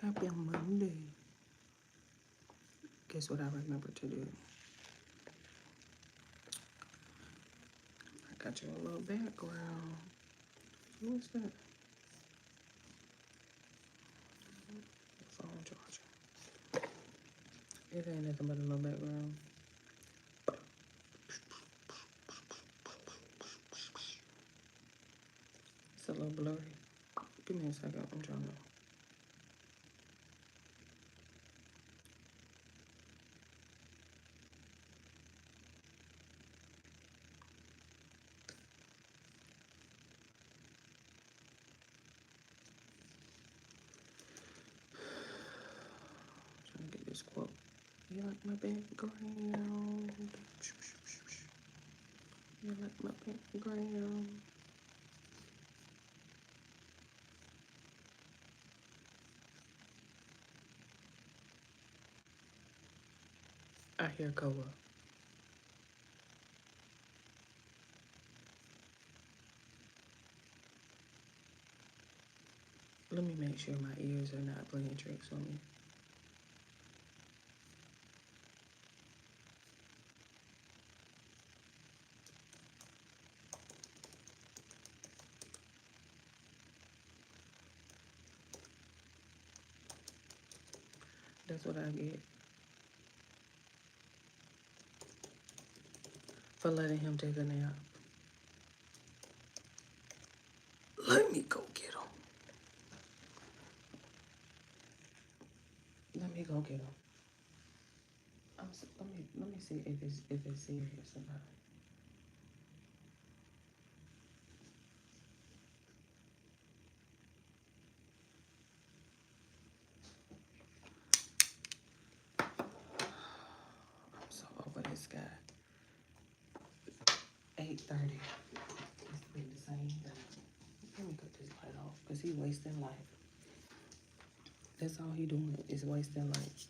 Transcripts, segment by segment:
Happy Monday. Guess what I remember to do? I got you a little background. What's that? Phone charger. It ain't nothing but a little background. It's a little blurry. Give me a second. I'm trying to. Trying to get this quote. You like my background? You like my background? I hear Koa. Let me make sure my ears are not playing tricks on me. That's what I get for letting him take a nap. Let me go get him. Let me go get him. Let me see if it's serious or not. I'm so over this guy. 8:30. It's been the same thing. Let me cut this light off because he's wasting light. That's all he doing is wasting light.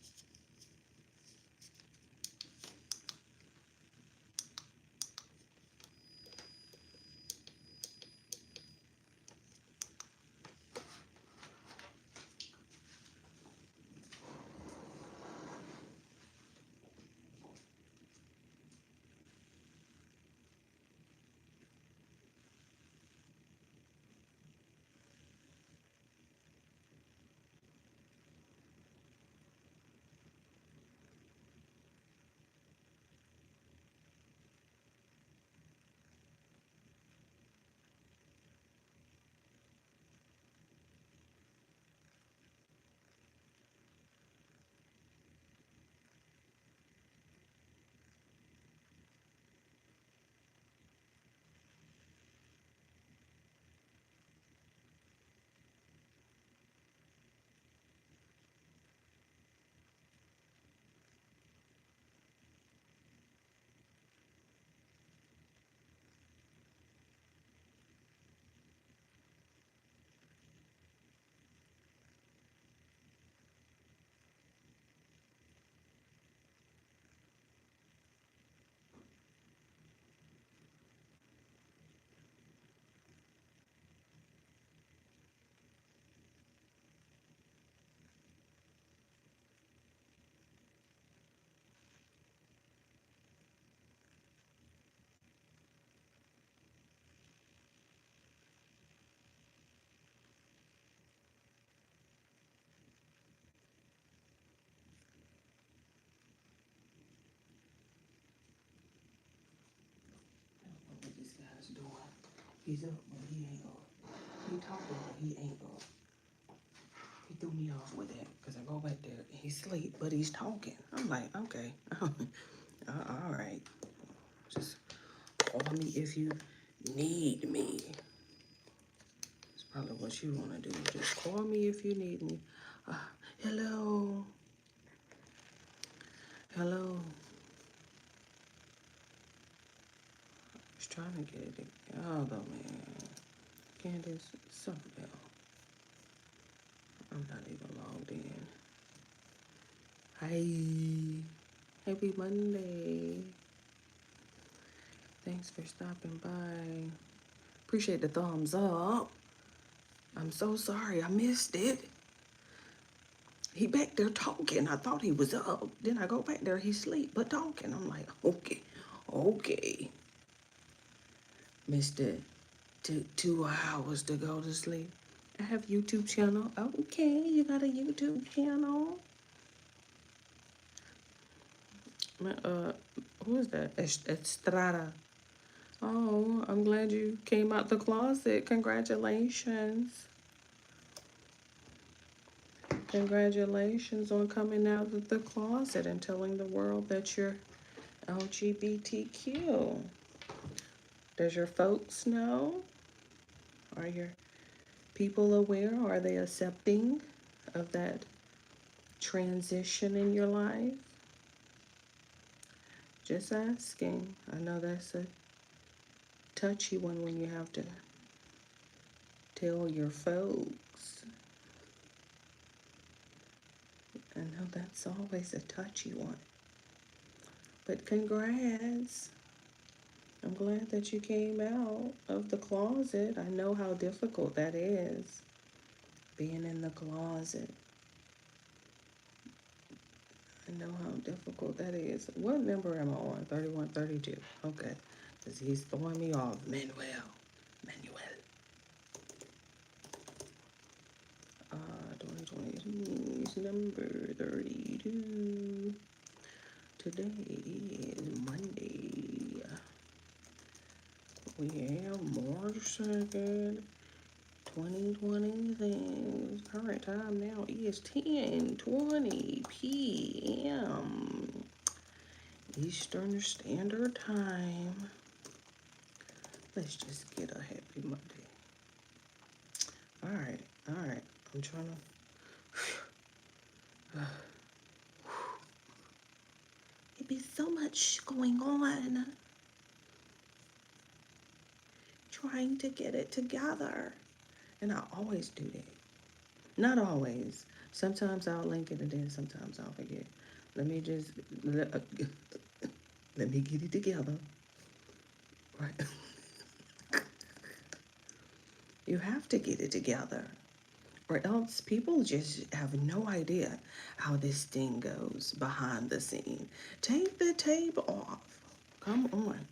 I don't know what this guy's doing. He's up, but he ain't up. He talking, but he ain't up. He threw me off with that because I go back there and he's asleep, but he's talking. I'm like, okay, all right. Just call me if you need me. That's probably what you want to do. Just call me if you need me. Hello. Hello. I was trying to get it together, man. Candace, something else. I'm not even logged in. Hi. Happy Monday. Thanks for stopping by. Appreciate the thumbs up. I'm so sorry I missed it. He back there talking. I thought he was up. Then I go back there, he's asleep, but talking. I'm like, okay, okay. Mr. 2 hours to go to sleep. I have YouTube channel. Okay, you got a YouTube channel. Who is that? Estrada. Oh, I'm glad you came out the closet. Congratulations. Congratulations on coming out of the closet and telling the world that you're LGBTQ. Does your folks know? Are your people aware? Are they accepting of that transition in your life? Just asking. I know that's a touchy one when you have to tell your folks. I know that's always a touchy one. But congrats. I'm glad that you came out of the closet. I know how difficult that is, being in the closet. I know how difficult that is. What number am I on? 3132. Okay. Because he's throwing me off. Manuel. 2020 is number 32. Today is Monday. We have March 2nd, 2020 things. Current time now is 10:20 p.m. Eastern Standard Time. Let's just get a happy Monday. All right. I'm trying to. It be so much going on. Trying to get it together. And I always do that. Not always. Sometimes I'll link it and then sometimes I'll forget. Let me just, let me get it together. Right. You have to get it together. Or else people just have no idea how this thing goes behind the scene. Take the tape off. Come on.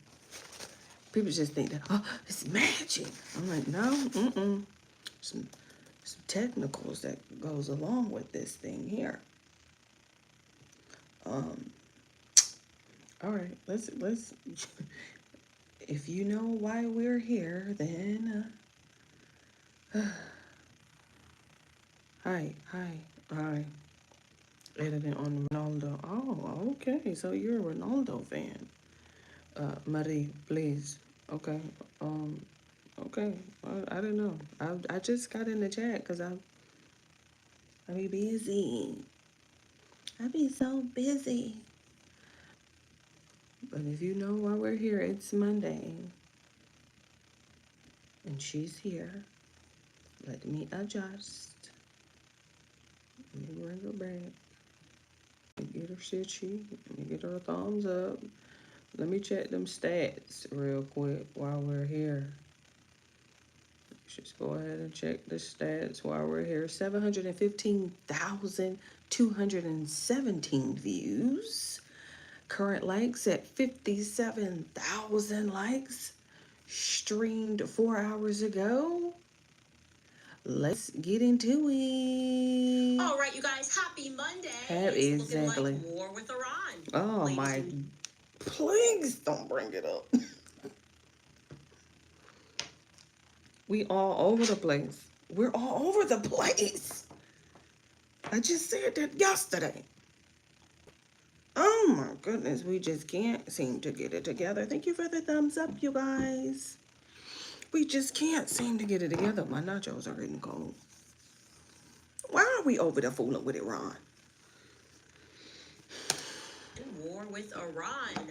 People just think that, oh, it's magic. I'm like, no, some technicals that goes along with this thing here. All right, let's if you know why we're here, then hi. Editing on Ronaldo. Oh, okay. So you're a Ronaldo fan. Marie, please. Okay. Okay. I don't know. I just got in the chat because I be busy. I be so busy. But if you know why we're here, it's Monday. And she's here. Let me adjust. Let me bring her back. Let me get her stitchy. Let me get her a thumbs up. Let me check them stats real quick while we're here. Just go ahead and check the stats while we're here. 715,217 views. Current likes at 57,000 likes. Streamed 4 hours ago. Let's get into it. All right, you guys, happy Monday. It's exactly. Looking like War with Iran. Oh my, please don't bring it up. We all over the place. We're all over the place. I just said that yesterday. Oh my goodness, we just can't seem to get it together. Thank you for the thumbs up, you guys. We just can't seem to get it together. My nachos are getting cold. Why are we over there fooling with Iran? War with Iran.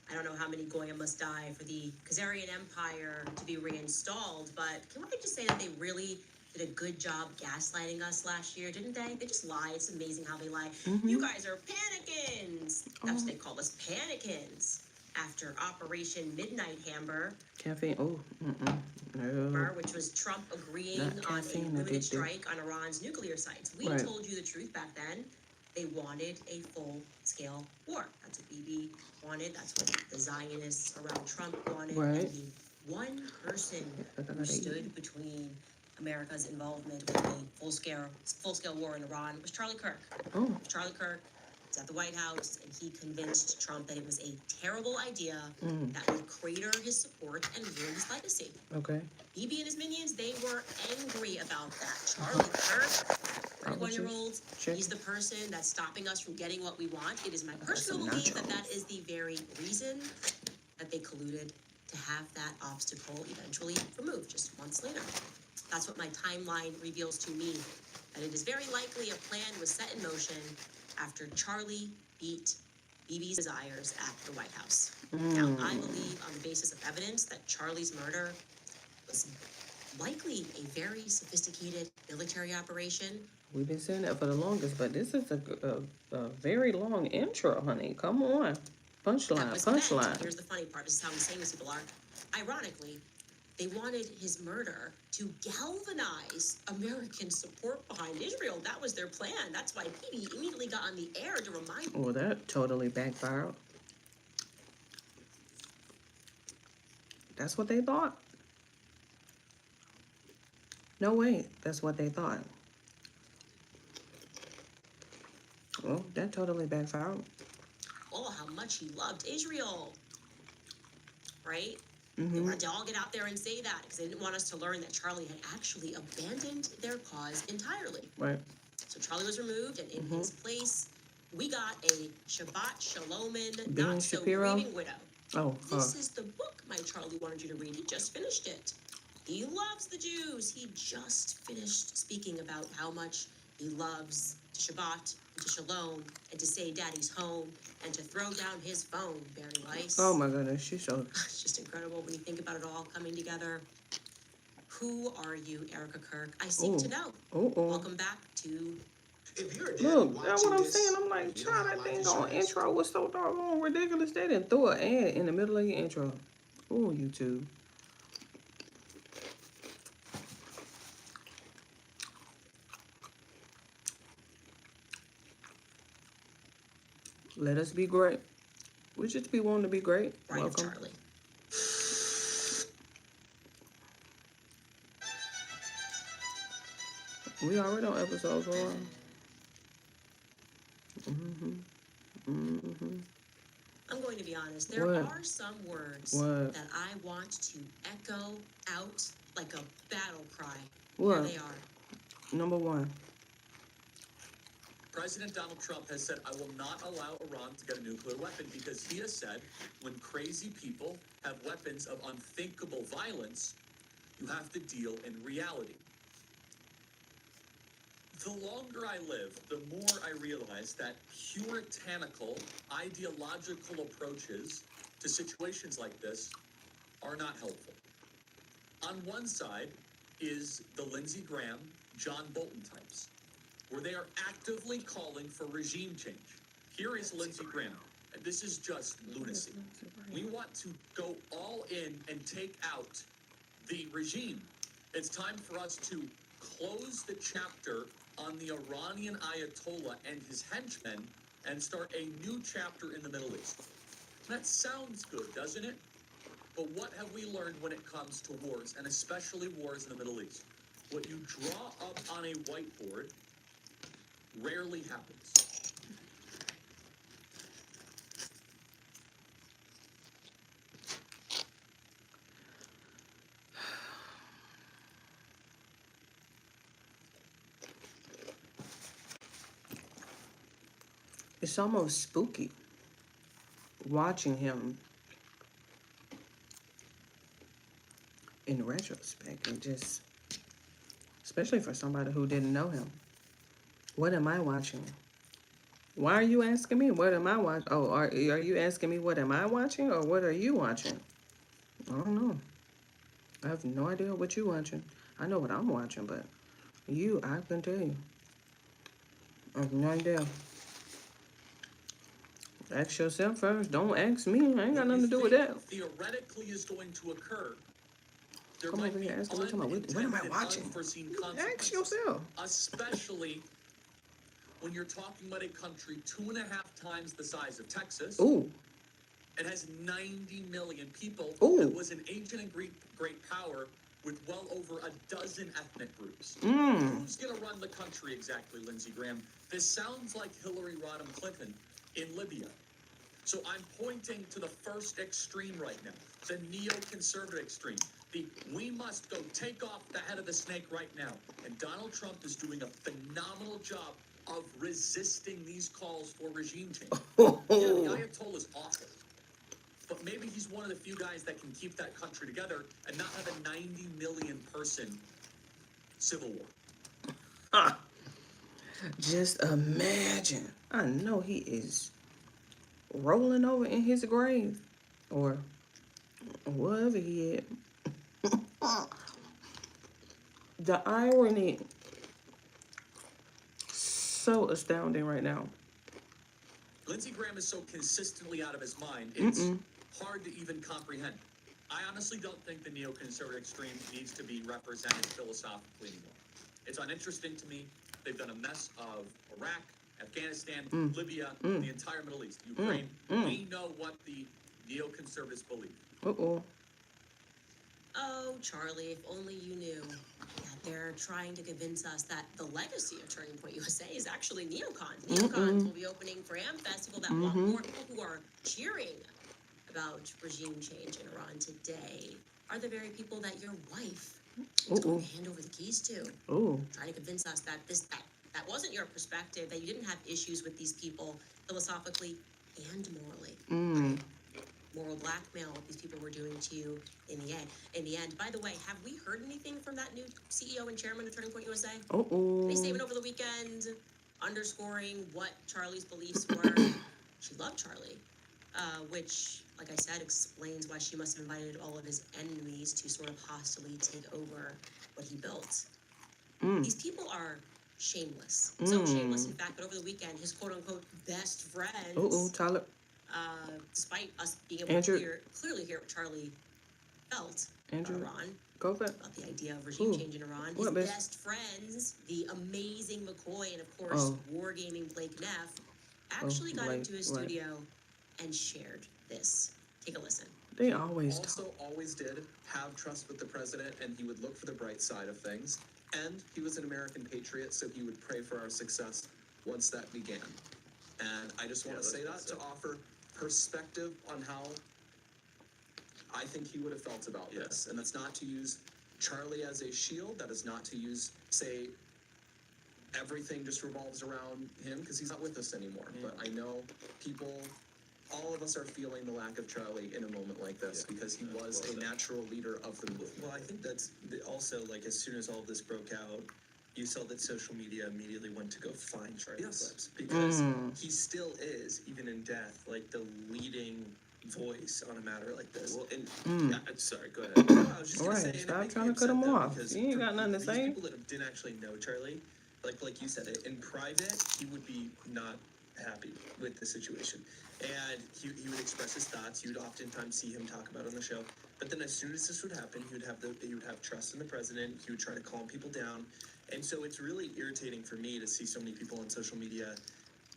I don't know how many Goya must die for the Khazarian Empire to be reinstalled, but can I just say that they really did a good job gaslighting us last year, didn't they? They just lie. It's amazing how they lie. You guys are panicins. That's what they call us, panicins. after Operation Midnight Hammer, Caffeine. Oh, no. which was Trump agreeing Not on a caffeine limited addictive. strike on Iran's nuclear sites. We Right. told you the truth back then. They wanted a full-scale war. That's what Bibi wanted. That's what the Zionists around Trump wanted. Right. And the one person I who gotta stood eat. between America's involvement with a full-scale war in Iran was Charlie Kirk. Oh, Charlie Kirk was at the White House, and he convinced Trump that it was a terrible idea that would crater his support and ruin his legacy. okay. Bibi and his minions, they were angry about that. Charlie Kirk, 31-year-old, Check. he's the person that's stopping us from getting what we want. It is my personal some belief that nachos. that is the very reason that they colluded to have that obstacle eventually removed just months later. That's what my timeline reveals to me, that it is very likely a plan was set in motion after Charlie beat Bibi's desires at the White House. Now, I believe on the basis of evidence that Charlie's murder was likely a very sophisticated military operation. We've been saying that for the longest, but this is a very long intro, honey. Come on. Punchline, That was meant. punchline. Here's the funny part. This is how insane these people are. Ironically, they wanted his murder to galvanize American support behind Israel. That was their plan. That's why Bibi immediately got on the air to remind Well, that totally backfired. That's what they thought? No way. That's what they thought. Well, that totally backfired. oh, how much he loved Israel. Right? Mm-hmm. They wanted to all get out there and say that because they didn't want us to learn that Charlie had actually abandoned their cause entirely. Right. So Charlie was removed, and in his place, we got a Shabbat Shalomin, Being not so Shapiro? grieving widow. Oh, This is the book my Charlie wanted you to read. He just finished it. He loves the Jews. He just finished speaking about how much he loves to Shabbat and to Shalom and to say Daddy's home and to throw down his phone, Barry Weiss. Oh my goodness, she's so. It's just incredible when you think about it all coming together. Who are you, Erica Kirk? I seek to know. Welcome back to. Look, that's what I'm saying. I'm like, child, that thing on intro was so doggone ridiculous. They didn't throw an ad in the middle of your intro. Oh, YouTube. Let us be great. We just be wanting to be great. Right, Welcome. Charlie. We already on episode 1. I'm going to be honest. There What? are some words What? that I want to echo out like a battle cry. What? Here they are. Number 1. President Donald Trump has said, I will not allow Iran to get a nuclear weapon because he has said when crazy people have weapons of unthinkable violence, you have to deal in reality. The longer I live, the more I realize that puritanical, ideological approaches to situations like this are not helpful. On one side is the Lindsey Graham, John Bolton types, where they are actively calling for regime change. Here is Lindsey Graham. And this is just lunacy. We want to go all in and take out the regime. It's time for us to close the chapter on the Iranian Ayatollah and his henchmen and start a new chapter in the Middle East. That sounds good, doesn't it? But what have we learned when it comes to wars, and especially wars in the Middle East? What you draw up on a whiteboard rarely happens. It's almost spooky watching him in retrospect. And just, especially for somebody who didn't know him. What am I watching? Why are you asking me? What am I watching? Oh, are you asking me what am I watching or what are you watching? I don't know. I have no idea what you're watching. I know what I'm watching, but you, I can tell you. I have no idea. Ask yourself first. Don't ask me. I ain't got What nothing you to do with think that. theoretically is going to occur, there Come might over be here asking me, talking about, what am I unintended, watching? unforeseen Ask consequences. yourself. Especially when you're talking about a country 2.5 times the size of Texas. Ooh, It has 90 million people. Ooh. It was an ancient and great power with well over a dozen ethnic groups. mmm. Who's going to run the country exactly, Lindsey Graham? This sounds like Hillary Rodham Clinton in Libya. So I'm pointing to the first extreme right now, the neoconservative extreme. We must go take off the head of the snake right now. And Donald Trump is doing a phenomenal job of resisting these calls for regime change. Yeah, the Ayatollah is awful. But maybe he's one of the few guys that can keep that country together and not have a 90 million person civil war. Just imagine. I know he is rolling over in his grave or wherever he is. The irony, so astounding right now. Lindsey Graham is so consistently out of his mind, it's hard to even comprehend. I honestly don't think the neoconservative extreme needs to be represented philosophically anymore. It's uninteresting to me. They've done a mess of Iraq, Afghanistan, Libya, the entire Middle East, Ukraine. We know what the neoconservatives believe. Uh-oh. Oh, Charlie, if only you knew that they're trying to convince us that the legacy of Turning Point USA is actually neocons. Neocons will be opening for AmFest. People that want more people who are cheering about regime change in Iran today are the very people that your wife is going to hand over the keys to. Ooh. Trying to convince us that that wasn't your perspective, that you didn't have issues with these people philosophically and morally. Moral blackmail, what these people were doing to you in the end. By the way, have we heard anything from that new CEO and chairman of Turning Point USA? Uh-oh. Any statement over the weekend underscoring what Charlie's beliefs were? She loved Charlie, which, like I said, explains why she must have invited all of his enemies to sort of hostilely take over what he built. These people are shameless. So shameless, in fact, that over the weekend, his quote-unquote best friends... Uh-oh, Tyler. Despite us being able to clearly hear what Charlie felt about Iran, go back. about the idea of regime change in Iran, his best friends, the amazing McCoy and, of course, wargaming Blake Neff, actually got into his studio and shared this. Take a listen. They always always did have trust with the president, and he would look for the bright side of things. And he was an American patriot, so he would pray for our success once that began. And I just want to say that to offer perspective on how I think he would have felt about this. And that's not to use Charlie as a shield. That is not to use, say, everything just revolves around him, because he's not with us anymore. But I know all of us are feeling the lack of Charlie in a moment like this, because he was a natural leader of the movement. Well, I think that's also, like, as soon as all this broke out, you saw that social media immediately went to go find Charlie Clips, because he still is, even in death, like the leading voice on a matter like this. Well, and sorry, go ahead. No, I was just gonna Right, say, and it stop makes trying me to cut upset, him though, off. because You ain't for got nothing to these say. people that didn't actually know Charlie, like you said, in private, he would be not happy with the situation, and he would express his thoughts. You would oftentimes see him talk about it on the show. But then, as soon as this would happen, he would have trust in the president. He would try to calm people down, and so it's really irritating for me to see so many people on social media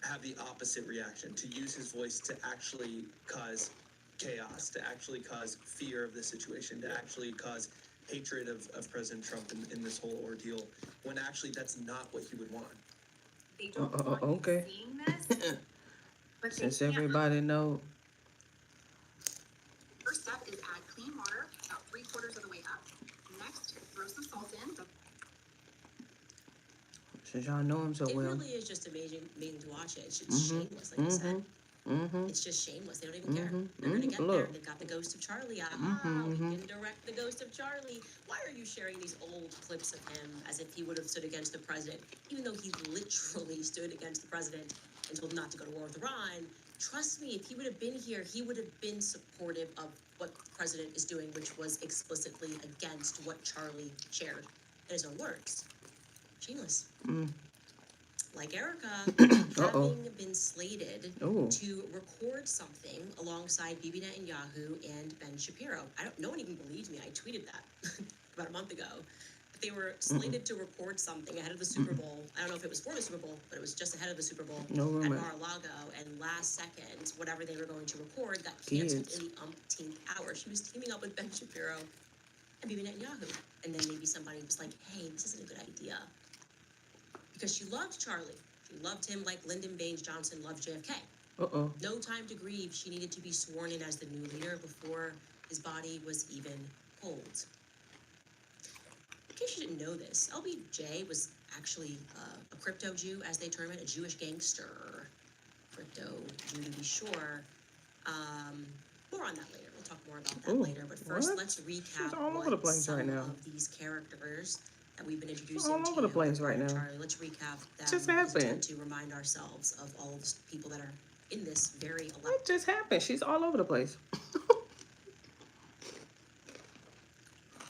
have the opposite reaction, to use his voice to actually cause chaos, to actually cause fear of the situation, to actually cause hatred of President Trump in this whole ordeal, when actually that's not what he would want. They don't want okay. you seeing this, but they Since can't. everybody know. First step is add clean water about 3/4 of the way up. Next, throw some salt in. Since y'all know him so It well. really is just amazing to watch it. It's just shameless, like you said. It's just shameless. They don't even care. They're gonna get there. They've got the ghost of Charlie. We can direct the ghost of Charlie. Why are you sharing these old clips of him as if he would have stood against the president, even though he literally stood against the president and told him not to go to war with Iran? Trust me, if he would have been here, he would have been supportive of what the president is doing, which was explicitly against what Charlie shared in his own words. Shameless. like Erica, Uh-oh. having been slated Ooh. to record something alongside Bibi Netanyahu and Ben Shapiro. No one even believed me. I tweeted that about a month ago. They were slated to record something ahead of the Super Bowl. I don't know if it was for the Super Bowl, but it was just ahead of the Super Bowl No at rumor. Mar-a-Lago. And last second, whatever they were going to record got canceled Kids. in the umpteenth hour. She was teaming up with Ben Shapiro and Bibi Netanyahu. And then maybe somebody was like, hey, this isn't a good idea. Because she loved Charlie. She loved him like Lyndon Baines Johnson loved JFK. Uh-oh. No time to grieve. She needed to be sworn in as the new leader before his body was even cold. In case you didn't know this, LBJ was actually a crypto Jew, as they term it, a Jewish gangster. Crypto Jew, to be sure. More on that later. We'll talk more about that Ooh, later. But first, what? let's recap She's all over the what place some right now. of these characters that we've been introducing all to over the you place right regarding now. Charlie. Let's recap them. Just as we happened. tend to remind ourselves of all of the people that are in this very elect. What just happened? She's all over the place.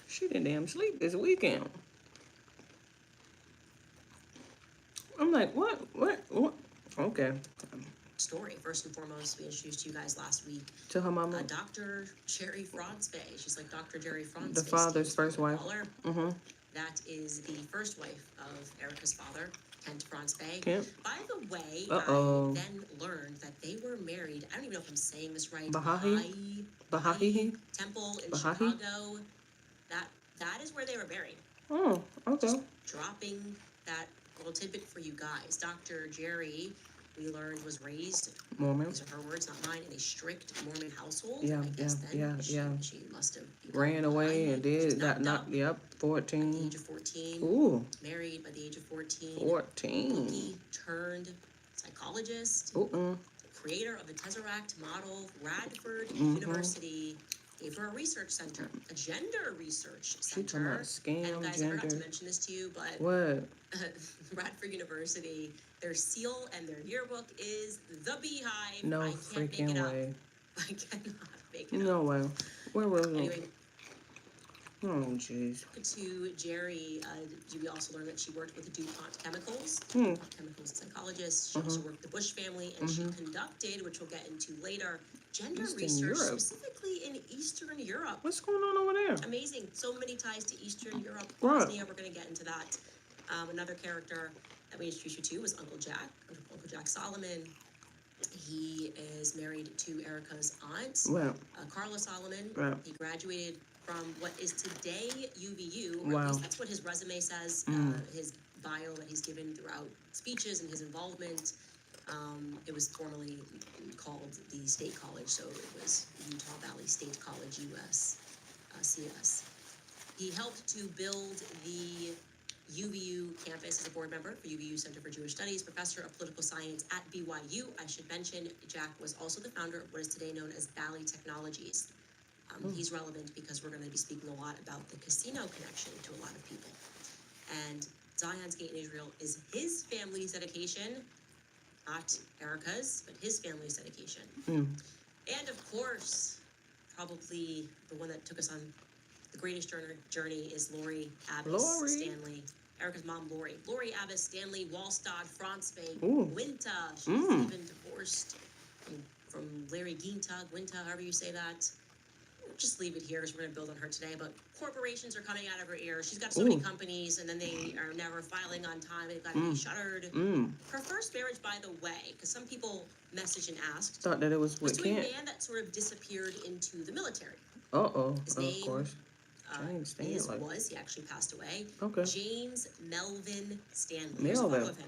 She didn't damn sleep this weekend. I'm like, what? Okay. Story. First and foremost, we introduced to you guys last week To her mama. Dr. Jerry Franzway. She's like Dr. Jerry Franzway. The father's Steve's first wife. caller. Mm-hmm. That is the first wife of Erica's father, Kent Franzway. Kent. By the way, Uh-oh. I then learned that they were married. I don't even know if I'm saying this right. Baha'i? Baha'i Temple in Baha'i? Chicago. That is where they were married. Oh, okay. Dropping that little tidbit for you guys. Dr. Jerry, we learned, was raised, Mormon. these are her words, not mine, in a strict Mormon household. Yeah, I guess then she must have become Ran away Baha'i. and She's did that. knocked up Yep. at the 14. age of 14. Ooh, Married by the age of 14. 14. Bookie turned psychologist, Uh-uh. creator of the Tesseract model, Radford Mhm. University. Gave her a research center, a gender research She talking center. about And scam, guys, I forgot to gender. mention this to you, but What? Radford University, their seal and their yearbook is the Beehive. No I can't make freaking it up. way. I cannot make it up. No way. Where was it? Anyway, Oh, jeez. to Jerry, we also learned that she worked with the DuPont Chemicals. Hmm. DuPont Chemicals psychologist. She also worked with the Bush family, and she conducted, which we'll get into later, gender Eastern research, Europe. specifically in Eastern Europe. What's going on over there? Amazing. So many ties to Eastern Europe. Right. Bosnia, we're going to get into that. Another character that we introduced you to was Uncle Jack Solomon. He is married to Erica's aunt, Well, Carla Solomon. Right. He graduated from what is today UVU, or Wow. at least that's what his resume says, his bio that he's given throughout speeches and his involvement. It was formerly called the State College, so it was Utah Valley State College, US, CS. He helped to build the UVU campus as a board member for UVU Center for Jewish Studies, professor of political science at BYU. I should mention, Jack was also the founder of what is today known as Valley Technologies. He's relevant because we're going to be speaking a lot about the casino connection to a lot of people. And Zion's Gate in Israel is his family's dedication, not Erica's, but his family's dedication. And of course, probably the one that took us on the greatest journey is Lori Abbas Lori. Stanley. Erica's mom, Lori. Lori Abbas Stanley, Wallstad, Franzway, Ooh. Winta. She's even divorced from Larry Ginta, Gwinta, however you say that. We'll just leave it here because we're going to build on her today. But corporations are coming out of her ear. She's got so many companies, and then they are never filing on time. They've got to be shuttered. Her first marriage, by the way, because some people messaged and asked, thought that it was was with to a Kent. man that sort of disappeared into the military. Uh-oh. His Of name, course. James Stanley. he actually passed away. Okay. James Melvin Stanley. Here's a Melvin. photo of him.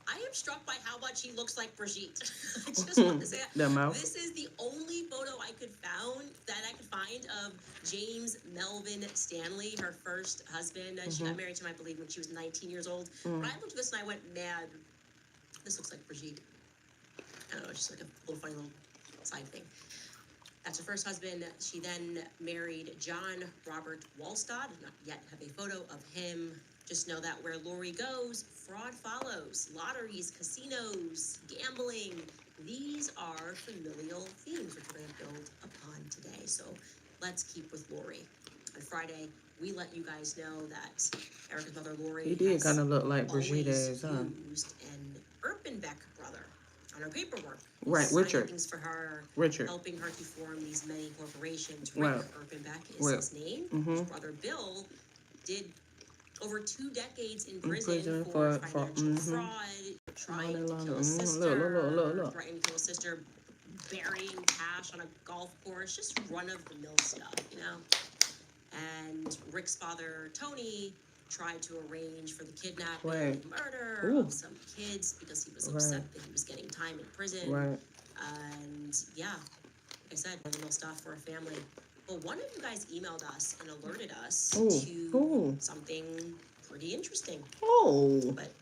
I am struck by how much he looks like Brigitte. I just want to say that. The mouth. This is the only photo I could find of James Melvin Stanley, her first husband. She got married to him, I believe, when she was 19 years old. But I looked at this and I went, man, this looks like Brigitte. I don't know, it's just like a little funny little side thing. That's her first husband. She then married John Robert Wallstad. Not yet have a photo of him. Just know that where Lori goes, fraud follows. Lotteries, casinos, gambling. These are familial themes which we're going to build upon today. So let's keep with Lori. On Friday, we let you guys know that Erica's mother, Lori, He did has kind of look like always Brigitte ass, huh? used an Erpenbeck brother on her paperwork. Right, Signing Richard. things for her, Richard. helping her to form these many corporations. Rick Right. Erpenbeck is Right. his name. Mhm. His brother Bill did over 2 decades in prison prison for- for financial mhm. fraud, trying to Money kill laundering. his Mhm. sister, Look. threatening to kill his sister, burying cash on a golf course, just run-of-the-mill stuff, you know? And Rick's father, Tony, tried to arrange for the kidnapping Right. and murder Ooh. of some kids because he was upset Right. that he was getting time in prison. Right. And yeah, like I said, run-of-the-mill stuff for a family. Well, one of you guys emailed us and alerted us Ooh. to Ooh. something pretty interesting. Oh. But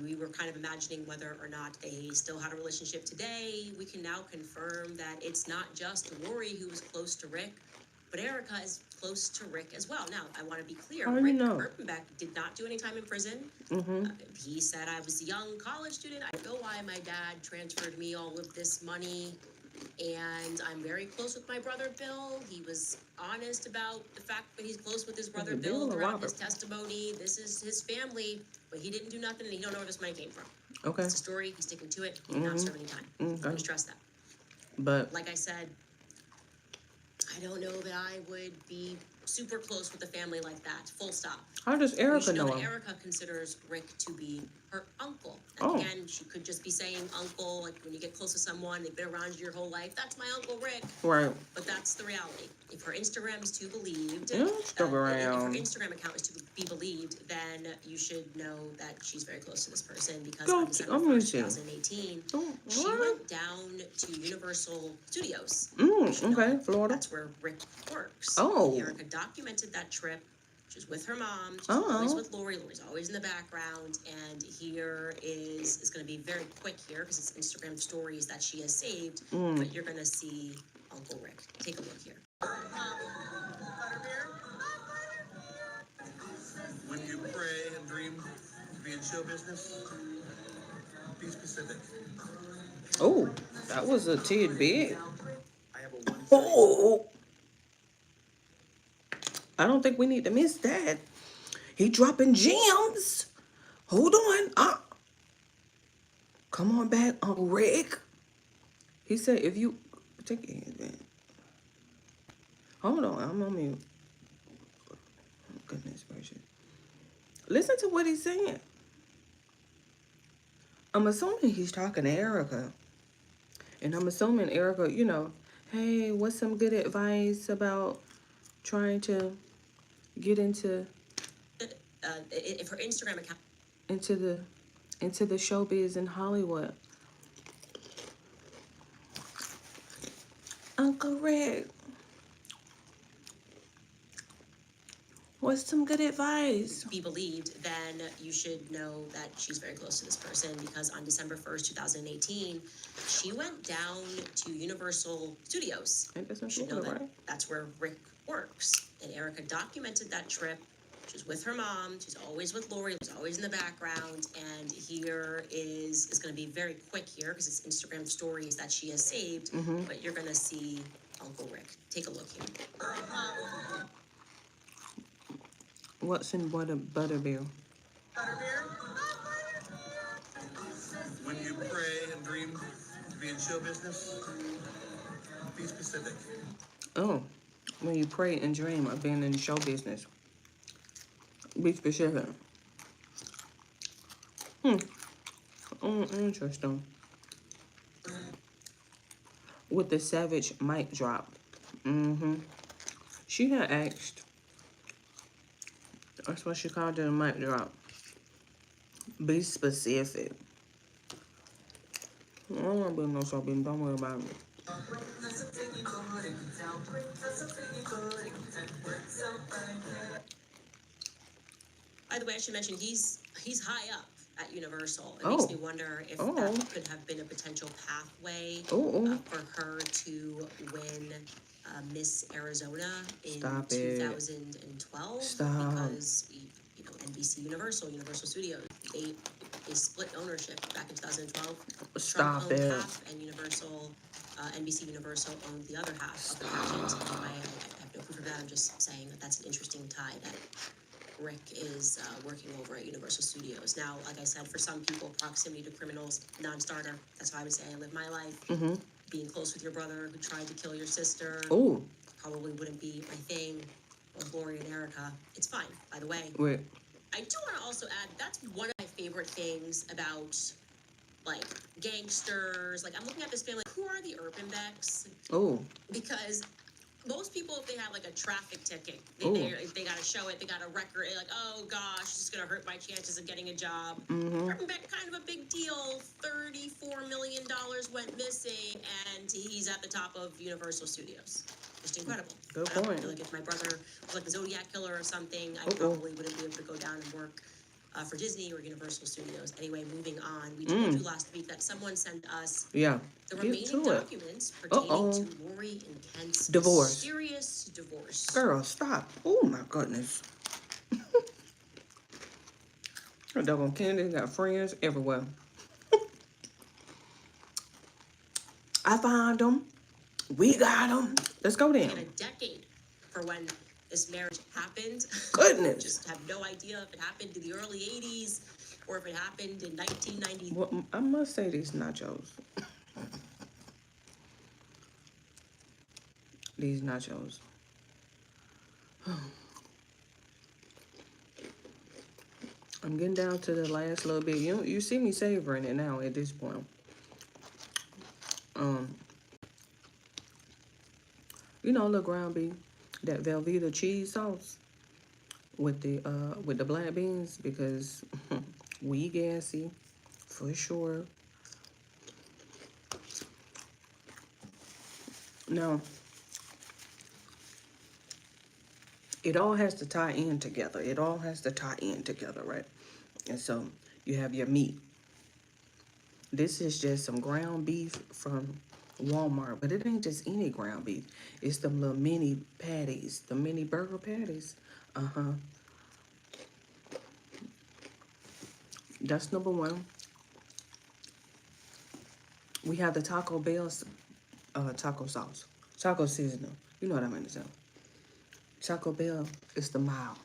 we were kind of imagining whether or not they still had a relationship today. We can now confirm that it's not just Lori who was close to Rick, but Erica is close to Rick as well. Now, I want to be clear. How do you Rick know? Erpenbeck did not do any time in prison. Mm-hmm. He said, I was a young college student. I don't know why my dad transferred me all of this money. And I'm very close with my brother Bill. He was honest about the fact that he's close with his brother it Bill Bill or throughout his Robert? testimony. This is his family, but he didn't do nothing and he don't know where this money came from. Okay. It's a story. He's sticking to it. He did not Mhm. serve any time. I want Okay. to stress that. But Like I said, I don't know that I would be super close with a family like that. Full stop. how does You Erica should know know that him? Erica considers Rick to be her uncle. And Oh. again, she could just be saying uncle, like when you get close to someone, they've been around you your whole life. That's my Uncle Rick. Right. But that's the reality. If her Instagram is to be believed, Yeah, stick if her around. Instagram account is to be believed, then you should know that she's very close to this person because Go on to- December I'm gonna 1st, see. 2018, Oh, she what? went down to Universal Studios. You should know Okay. that Florida. That's where Rick works. Oh. And Erica documented that trip. She was with her mom. She's always with Lori. Lori's always in the background. And here is, it's going to be very quick here because it's Instagram stories that she has saved. But you're going to see Uncle Rick. Take a look here. When you pray and dream to be in show business, be specific. Oh, that was a tidbit. I have a one. Oh. I don't think we need to miss that. He dropping gems. Hold on. Come on back, Uncle Rick. He said if you take it, man. Hold on, I'm on mute. Goodness gracious. Listen to what he's saying. I'm assuming he's talking to Erica. And I'm assuming Erica, you know, hey, what's some good advice about trying to get into If her Instagram account into the showbiz in Hollywood? Uncle Rick, what's some good advice? be believed, then you should know that she's very close to this person because on December 1st, 2018, she went down to Universal Studios. Ain't that You should know Florida, that right? that's where Rick works. And Erica documented that trip. She's with her mom. She's always with Lori. She's always in the background. And here is going to be very quick here because it's Instagram stories that she has saved. But you're going to see Uncle Rick. Take a look here. What's in Butterbeer? When you pray and dream to be in show business, be specific. Oh, when you pray and dream of being in the show business. Be specific. Interesting. With the Savage mic drop. She had asked. That's what she called it, a mic drop. Be specific. I don't want to be no show business. Don't worry about it. By the way, I should mention he's high up at Universal. It makes me wonder if that could have been a potential pathway for her to win Miss Arizona in 2012. Stop. Because you know NBC Universal Studios they split ownership back in 2012. Stop Trump owned it. half, and NBC Universal owned the other half of the pageant. Anyway, I have no proof of that. I'm just saying that that's an interesting tie that Rick is working over at Universal Studios. Now, like I said, for some people, proximity to criminals, non-starter. That's how I would say I live my life. Mm-hmm. Being close with your brother who tried to kill your sister Ooh, probably wouldn't be my thing. Or Lori and Erica. It's fine, by the way. wait. I do want to also add, that's one of my favorite things about, like, gangsters. Like, I'm looking at this family. Who are the Urbanbecks? Ooh, Because most people, if they have like a traffic ticket, Ooh. they gotta show it, they got a record, like, oh gosh, it's just gonna hurt my chances of getting a job. mm-hmm. Urbanbeck, kind of a big deal. $34 million went missing, and he's at the top of Universal Studios. Just incredible. Good I don't point. feel like if my brother was like a Zodiac killer or something, I Uh-oh. probably wouldn't be able to go down and work for Disney or Universal Studios. Anyway, moving on. We told you last week that someone sent us Yeah. the Get remaining to it. documents pertaining Uh-oh. to Lori and Kent's Divorce. mysterious divorce. Girl, stop. Oh my goodness. Her double Kennedy got friends everywhere. I found them. We got them. Let's go In then. a decade for when this marriage happened. Goodness. Just have no idea if it happened in the early 80s or if it happened in 1990. Well, I must say these nachos. These nachos. I'm getting down to the last little bit. You see me savoring it now at this point. You know, little ground beef, that Velveeta cheese sauce with the black beans, because we gassy for sure. Now, it all has to tie in together. It all has to tie in together, right? And so you have your meat. This is just some ground beef from Walmart, but it ain't just any ground beef. It's them little mini patties, the mini burger patties. That's number one. We have the Taco Bell's taco sauce, taco seasoning. You know what I mean to say. Taco Bell is the mild,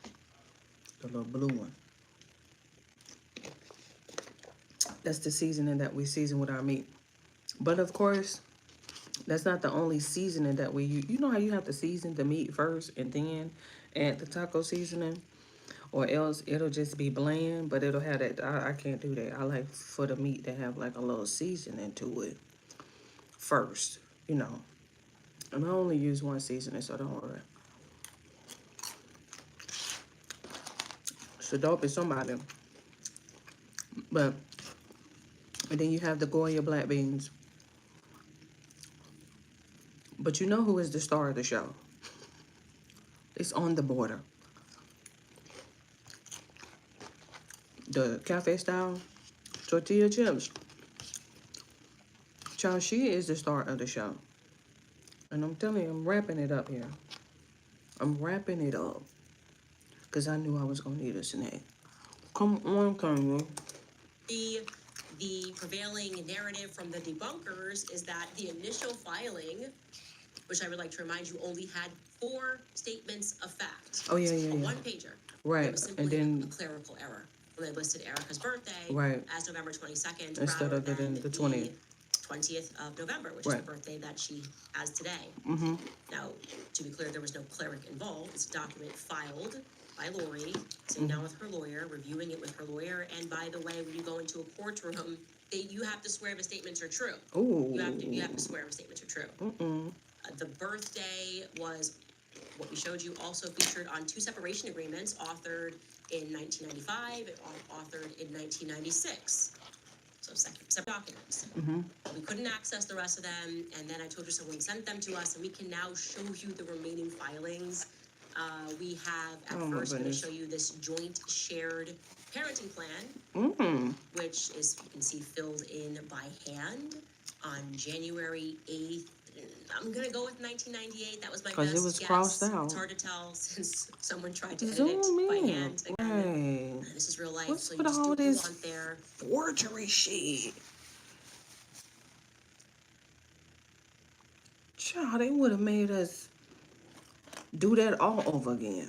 the little blue one. That's the seasoning that we season with our meat. But of course, that's not the only seasoning that we use. You know how you have to season the meat first and then add the taco seasoning? Or else it'll just be bland, but it'll have that. I can't do that. I like for the meat to have like a little seasoning to it first, you know. And I only use one seasoning, so don't worry. So dope is somebody. But, and then you have the Goya black beans. But you know who is the star of the show? It's On the Border. The cafe style tortilla chips. Child, she is the star of the show. And I'm telling you, I'm wrapping it up here. I'm wrapping it up. Because I knew I was going to need a snack. Come on, Kanye. The prevailing narrative from the debunkers is that the initial filing, which I would like to remind you, only had 4 statements of fact. Oh, yeah, A yeah, yeah. one-pager. Right, It was simply and then- a clerical error. When they listed Erica's birthday Right. as November 22nd Instead rather of the than 20th. 20th of November, which is Right. the birthday that she has today. Mm-hmm. Now, to be clear, there was no cleric involved. It's a document filed by Lori, sitting down with her lawyer, reviewing it with her lawyer. And by the way, when you go into a courtroom, you have to swear the statements are true. Ooh. You have to swear the statements are true. The birthday was what we showed you, also featured on 2 separation agreements authored in 1995 and authored in 1996. So separate documents. We couldn't access the rest of them, and then I told you someone sent them to us, and we can now show you the remaining filings. We have, at Oh, my first, going to goodness. show you this joint shared parenting plan, which is, you can see, filled in by hand on January 8th. I'm going to go with 1998. That was my 'Cause best it was guess. crossed out. It's hard to tell since someone tried to edit Zoom it by in. hand. Again, Right. this is real life, What's so you with just do all what you this want there. forgery shit? Child, they would have made us do that all over again.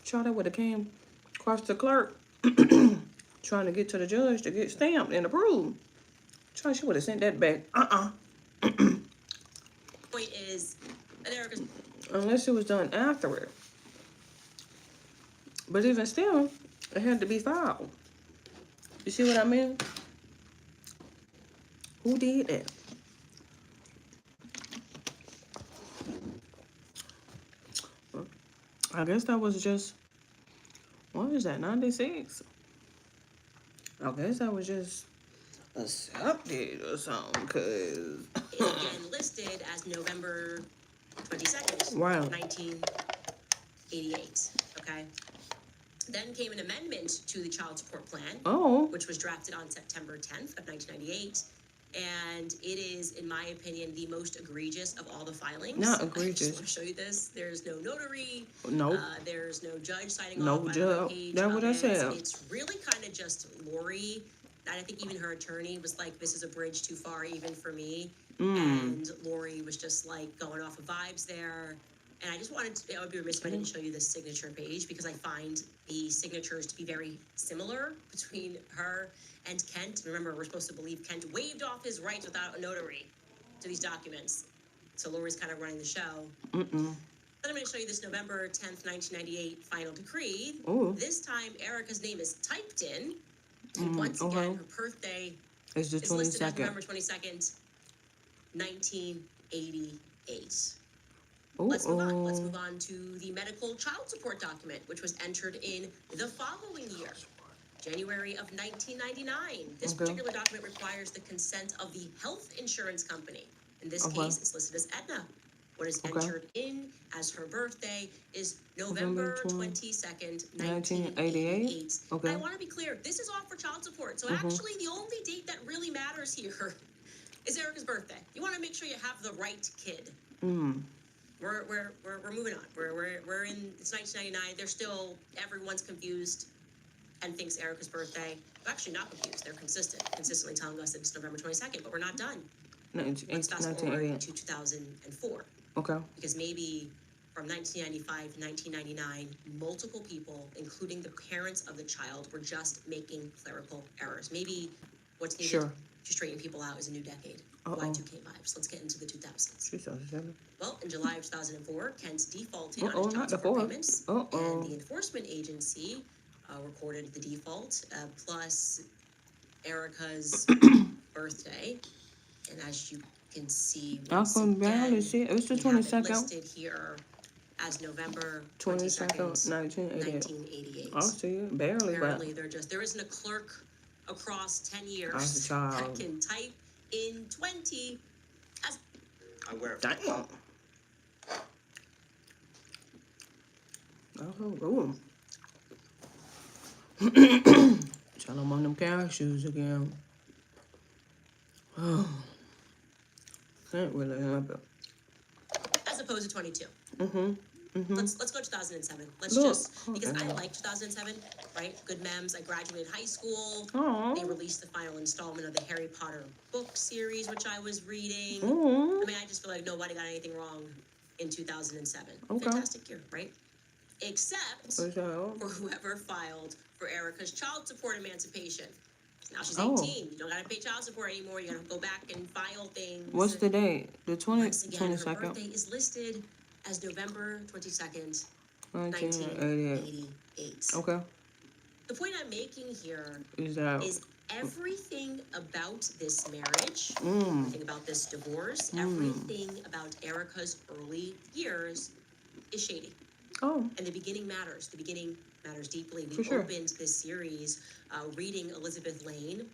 Child, that would have came across the clerk trying to get to the judge to get stamped and approved. Child, she would have sent that back. Point is that Erica's Unless it was done after it. But even still, it had to be filed. You see what I mean? Who did that? I guess that was just, what is that, 96? I guess that was just accepted or something, cause is again listed as November 22nd, Wow. 1988. Okay. Then came an amendment to the child support plan, oh, which was drafted on September 10th of 1998. And it is, in my opinion, the most egregious of all the filings. Not I just egregious. want to show you this. There's no notary. nope. There's no judge signing No off. I don't judge. have a page That's of what I it. said. It's really kind of just Lori. And I think even her attorney was like, this is a bridge too far even for me. And Lori was just like going off of vibes there. And I just wanted to, I would be remiss if I didn't show you this signature page because I find the signatures to be very similar between her and Kent. Remember, we're supposed to believe Kent waived off his rights without a notary to these documents. So Lori's kind of running the show. Then I'm going to show you this November 10th, 1998 final decree. Ooh. This time, Erica's name is typed in. And once again, her birthday It's the is listed as 22nd. November 22nd, 1988. Ooh, Let's move on. Let's move on to the medical child support document, which was entered in the following year, January of 1999. This Okay. particular document requires the consent of the health insurance company. In this Okay. case, it's listed as Aetna. What is Okay. entered in as her birthday is November November 22nd, 1988. 1988. Okay. And I want to be clear, this is all for child support. So actually, the only date that really matters here is Erica's birthday. You want to make sure you have the right kid. We're moving on. We're in, it's 1999. They're still, everyone's confused and thinks Erica's birthday. They're actually not confused. They're consistently telling us that it's November 22nd, but we're not done. Let's fast forward 1988. to 2004, Okay. because maybe from 1995 to 1999, multiple people, including the parents of the child, were just making clerical errors. Maybe what's needed Sure. to straighten people out is a new decade. Uh-oh. Y2K vibes. Let's get into the 2000s. 2007. Well, in July of 2004, Kent defaulted on Uh-oh, his not child the support fourth. payments, Uh-oh. and the enforcement agency recorded the default, plus Erica's birthday. And as you can see, I once can barely again, see it. It's the we have it 22nd. listed here as November 22nd, 22nd, 1988. 1988. I see it. Barely, Apparently, there isn't a clerk across 10 years As a that child. can type in 20 as I wear it. but damn. Oh, ooh. Tell them on them cashews again. Oh. Can't really help it. as opposed to 22. Mm-hmm. Let's go 2007. Let's Look, just because I okay. like 2007, right? Good memes. I graduated high school. Aw. They released the final installment of the Harry Potter book series, which I was reading. Aw. I mean, I just feel like nobody got anything wrong in 2007. Okay. Fantastic year, right? Except So, for whoever filed for Erica's child support emancipation. Now she's Oh. 18. You don't gotta pay child support anymore. You gotta go back and file things. what's the date? The Once again, her 22nd? birthday is listed as November 22nd, 1988. 1988. Okay. The point I'm making here Is that... is everything about this marriage, Mm. everything about this divorce, everything about Erica's early years is shady. Oh. And the beginning matters. The beginning matters deeply. We For sure. opened this series reading Elizabeth Lane,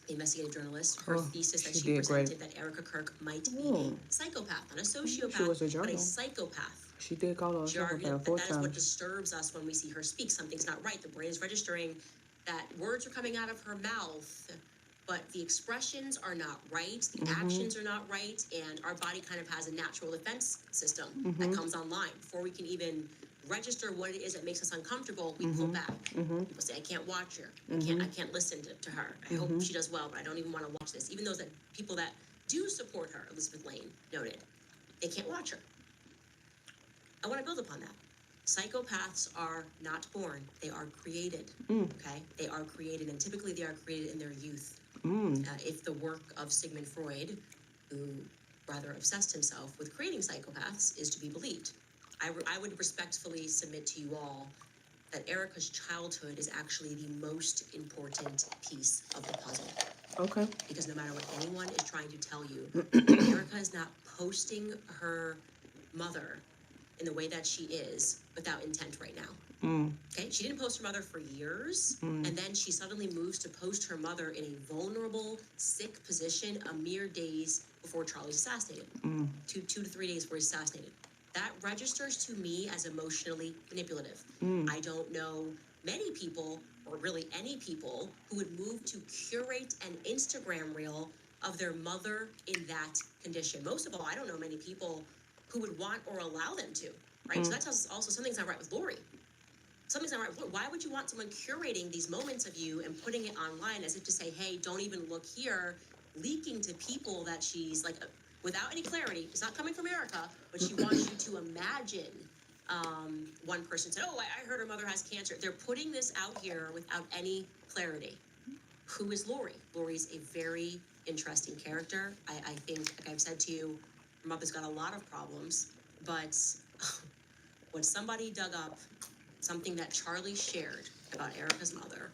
the investigative journalist, her Oh, thesis that she she did great. presented that Erica Kirk might be Oh. a psychopath, not a sociopath, She was a but journal. a psychopath. She did call her a She argued psychopath that 4 that is what times. disturbs us when we see her speak. Something's not right. The brain is registering that words are coming out of her mouth, but the expressions are not right, the actions are not right, and our body kind of has a natural defense system that comes online. Before we can even register what it is that makes us uncomfortable, we pull back. People say, I can't watch her. I can't listen to her. I hope she does well, but I don't even want to watch this. Even those that people that do support her, Elizabeth Lane noted. They can't watch her. I want to build upon that. Psychopaths are not born, they are created, okay? They are created, and typically they are created in their youth. If the work of Sigmund Freud, who rather obsessed himself with creating psychopaths, is to be believed, I would respectfully submit to you all that Erica's childhood is actually the most important piece of the puzzle. Okay. Because no matter what anyone is trying to tell you, Erica is not posting her mother in the way that she is without intent right now. Okay, she didn't post her mother for years, and then she suddenly moves to post her mother in a vulnerable, sick position a mere days before Charlie's assassinated. 2 to 3 days before he's assassinated. That registers to me as emotionally manipulative. I don't know many people, or really any people, who would move to curate an Instagram reel of their mother in that condition. Most of all, I don't know many people who would want or allow them to, right? So that tells us also something's not right with Lori. Something's not right with Lori. Why would you want someone curating these moments of you and putting it online as if to say, hey, don't even look here, leaking to people that she's like, without any clarity, it's not coming from Erica, but she wants you to imagine. One person said, oh, I heard her mother has cancer. They're putting this out here without any clarity. Who is Lori? Lori's a very interesting character. I think, like I've said to you, her mother's got a lot of problems, but when somebody dug up something that Charlie shared about Erica's mother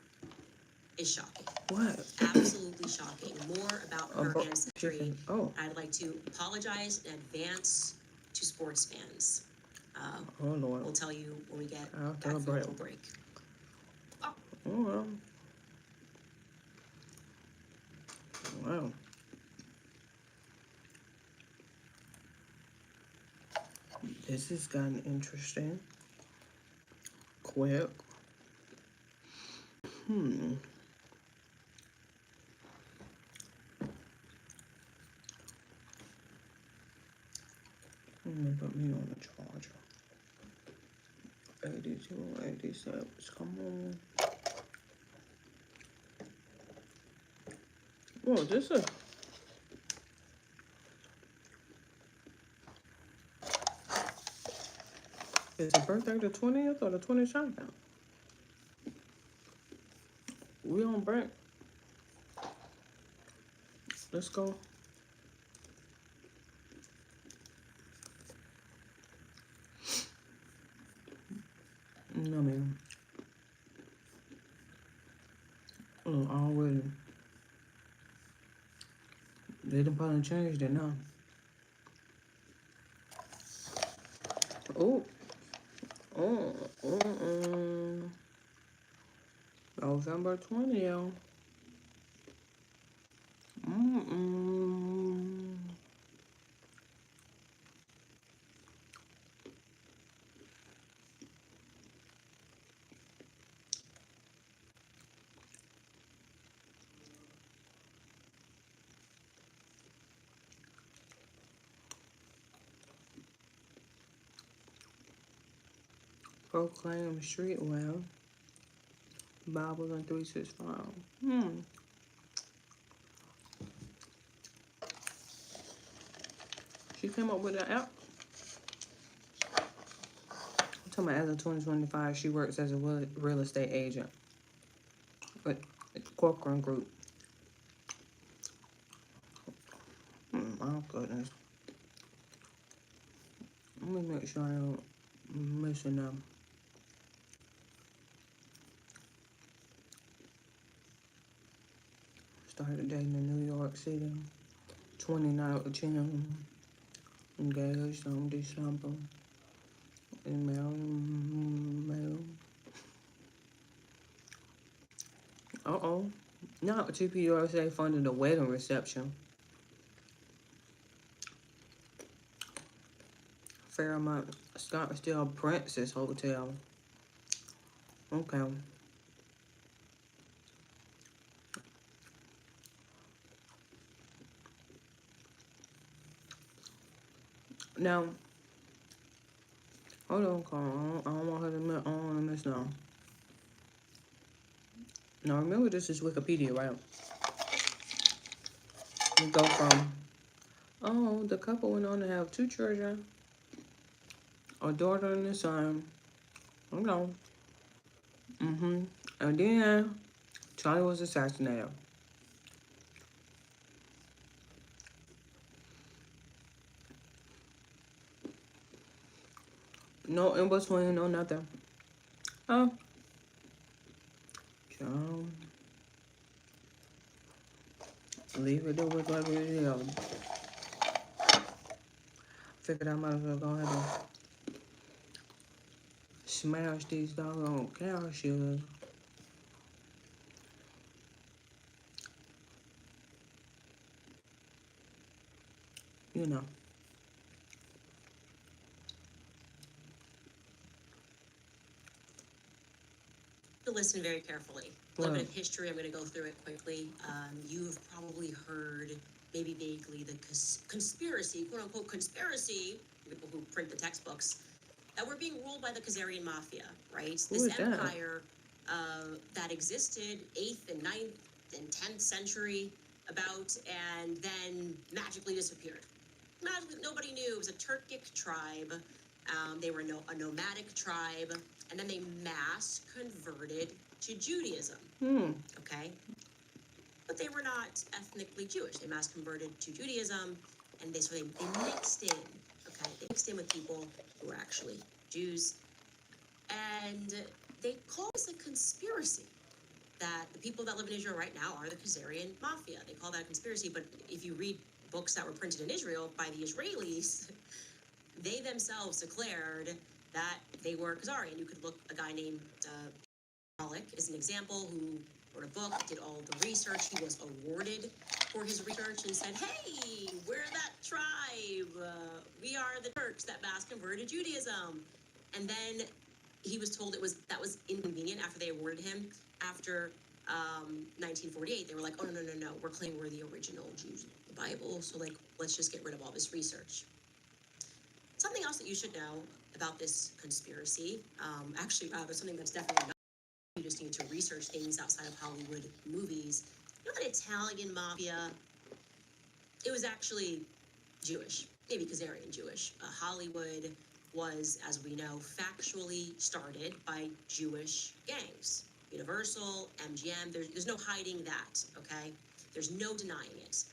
is shocking. What? Absolutely shocking. More about her ancestry. Oh. I'd like to apologize in advance to sports fans. Oh, Lord. We'll tell you when we get After back a from a break. little break. Oh, well. Wow. This has gotten interesting. Quick. Let me put me on the charger. 82, 87. Come on. Whoa, this is. Is the birthday the 20th or the 22nd? We on break. Let's go. No, man. Already. They done probably changed it now. Oh. November 20th. Proclaim streetwear. Bible and 365. She came up with an app. I'm talking about as of 2025, she works as a real estate agent with Corcoran Group. My goodness. Let me make sure I don't missing them. Started dating in New York City. 29th of June. Engaged on December. And married. Uh-oh. Now TPUSA funded a wedding reception. Fairmont Scottsdale Princess Hotel. Okay. Now, hold on, Carl. I don't want her to miss. I don't want to miss now. Now remember, this is Wikipedia, right? We go from Oh, the couple went on to have 2 children, a daughter and a son. Okay. And then Charlie was assassinated. No in between, no nothing. Oh, John. Leave it to what like it is. Figured I might as well go ahead and smash these doggone cow shoes. You know. To listen very carefully. A little bit of history, I'm going to go through it quickly. You've probably heard, maybe vaguely, the conspiracy, quote unquote conspiracy, people who print the textbooks, that we're being ruled by the Khazarian mafia, right? Who This is that? empire that existed 8th and 9th and 10th century about, and then magically disappeared. Magically, nobody knew. It was a Turkic tribe. They were a nomadic tribe, and then they mass converted to Judaism. Okay, but they were not ethnically Jewish. They mass converted to Judaism, and they mixed in. Okay, they mixed in with people who were actually Jews, and they call this a conspiracy. That the people that live in Israel right now are the Khazarian mafia. They call that a conspiracy, but if you read books that were printed in Israel by the Israelis, they themselves declared that they were Khazarian. You could look, a guy named Malik is an example, who wrote a book, did all the research. He was awarded for his research and said, hey, we're that tribe. We are the Turks that mass converted Judaism. And then he was told that was inconvenient after they awarded him. After 1948, they were like, oh, no, we're claiming we're the original Jews of the Bible, so like, let's just get rid of all this research. Something else that you should know about this conspiracy, there's something that's definitely not, you just need to research things outside of Hollywood movies. You know, that Italian mafia, it was actually Jewish, maybe Khazarian Jewish. Hollywood was, as we know, factually started by Jewish gangs. Universal, MGM, there's no hiding that, okay? There's no denying it.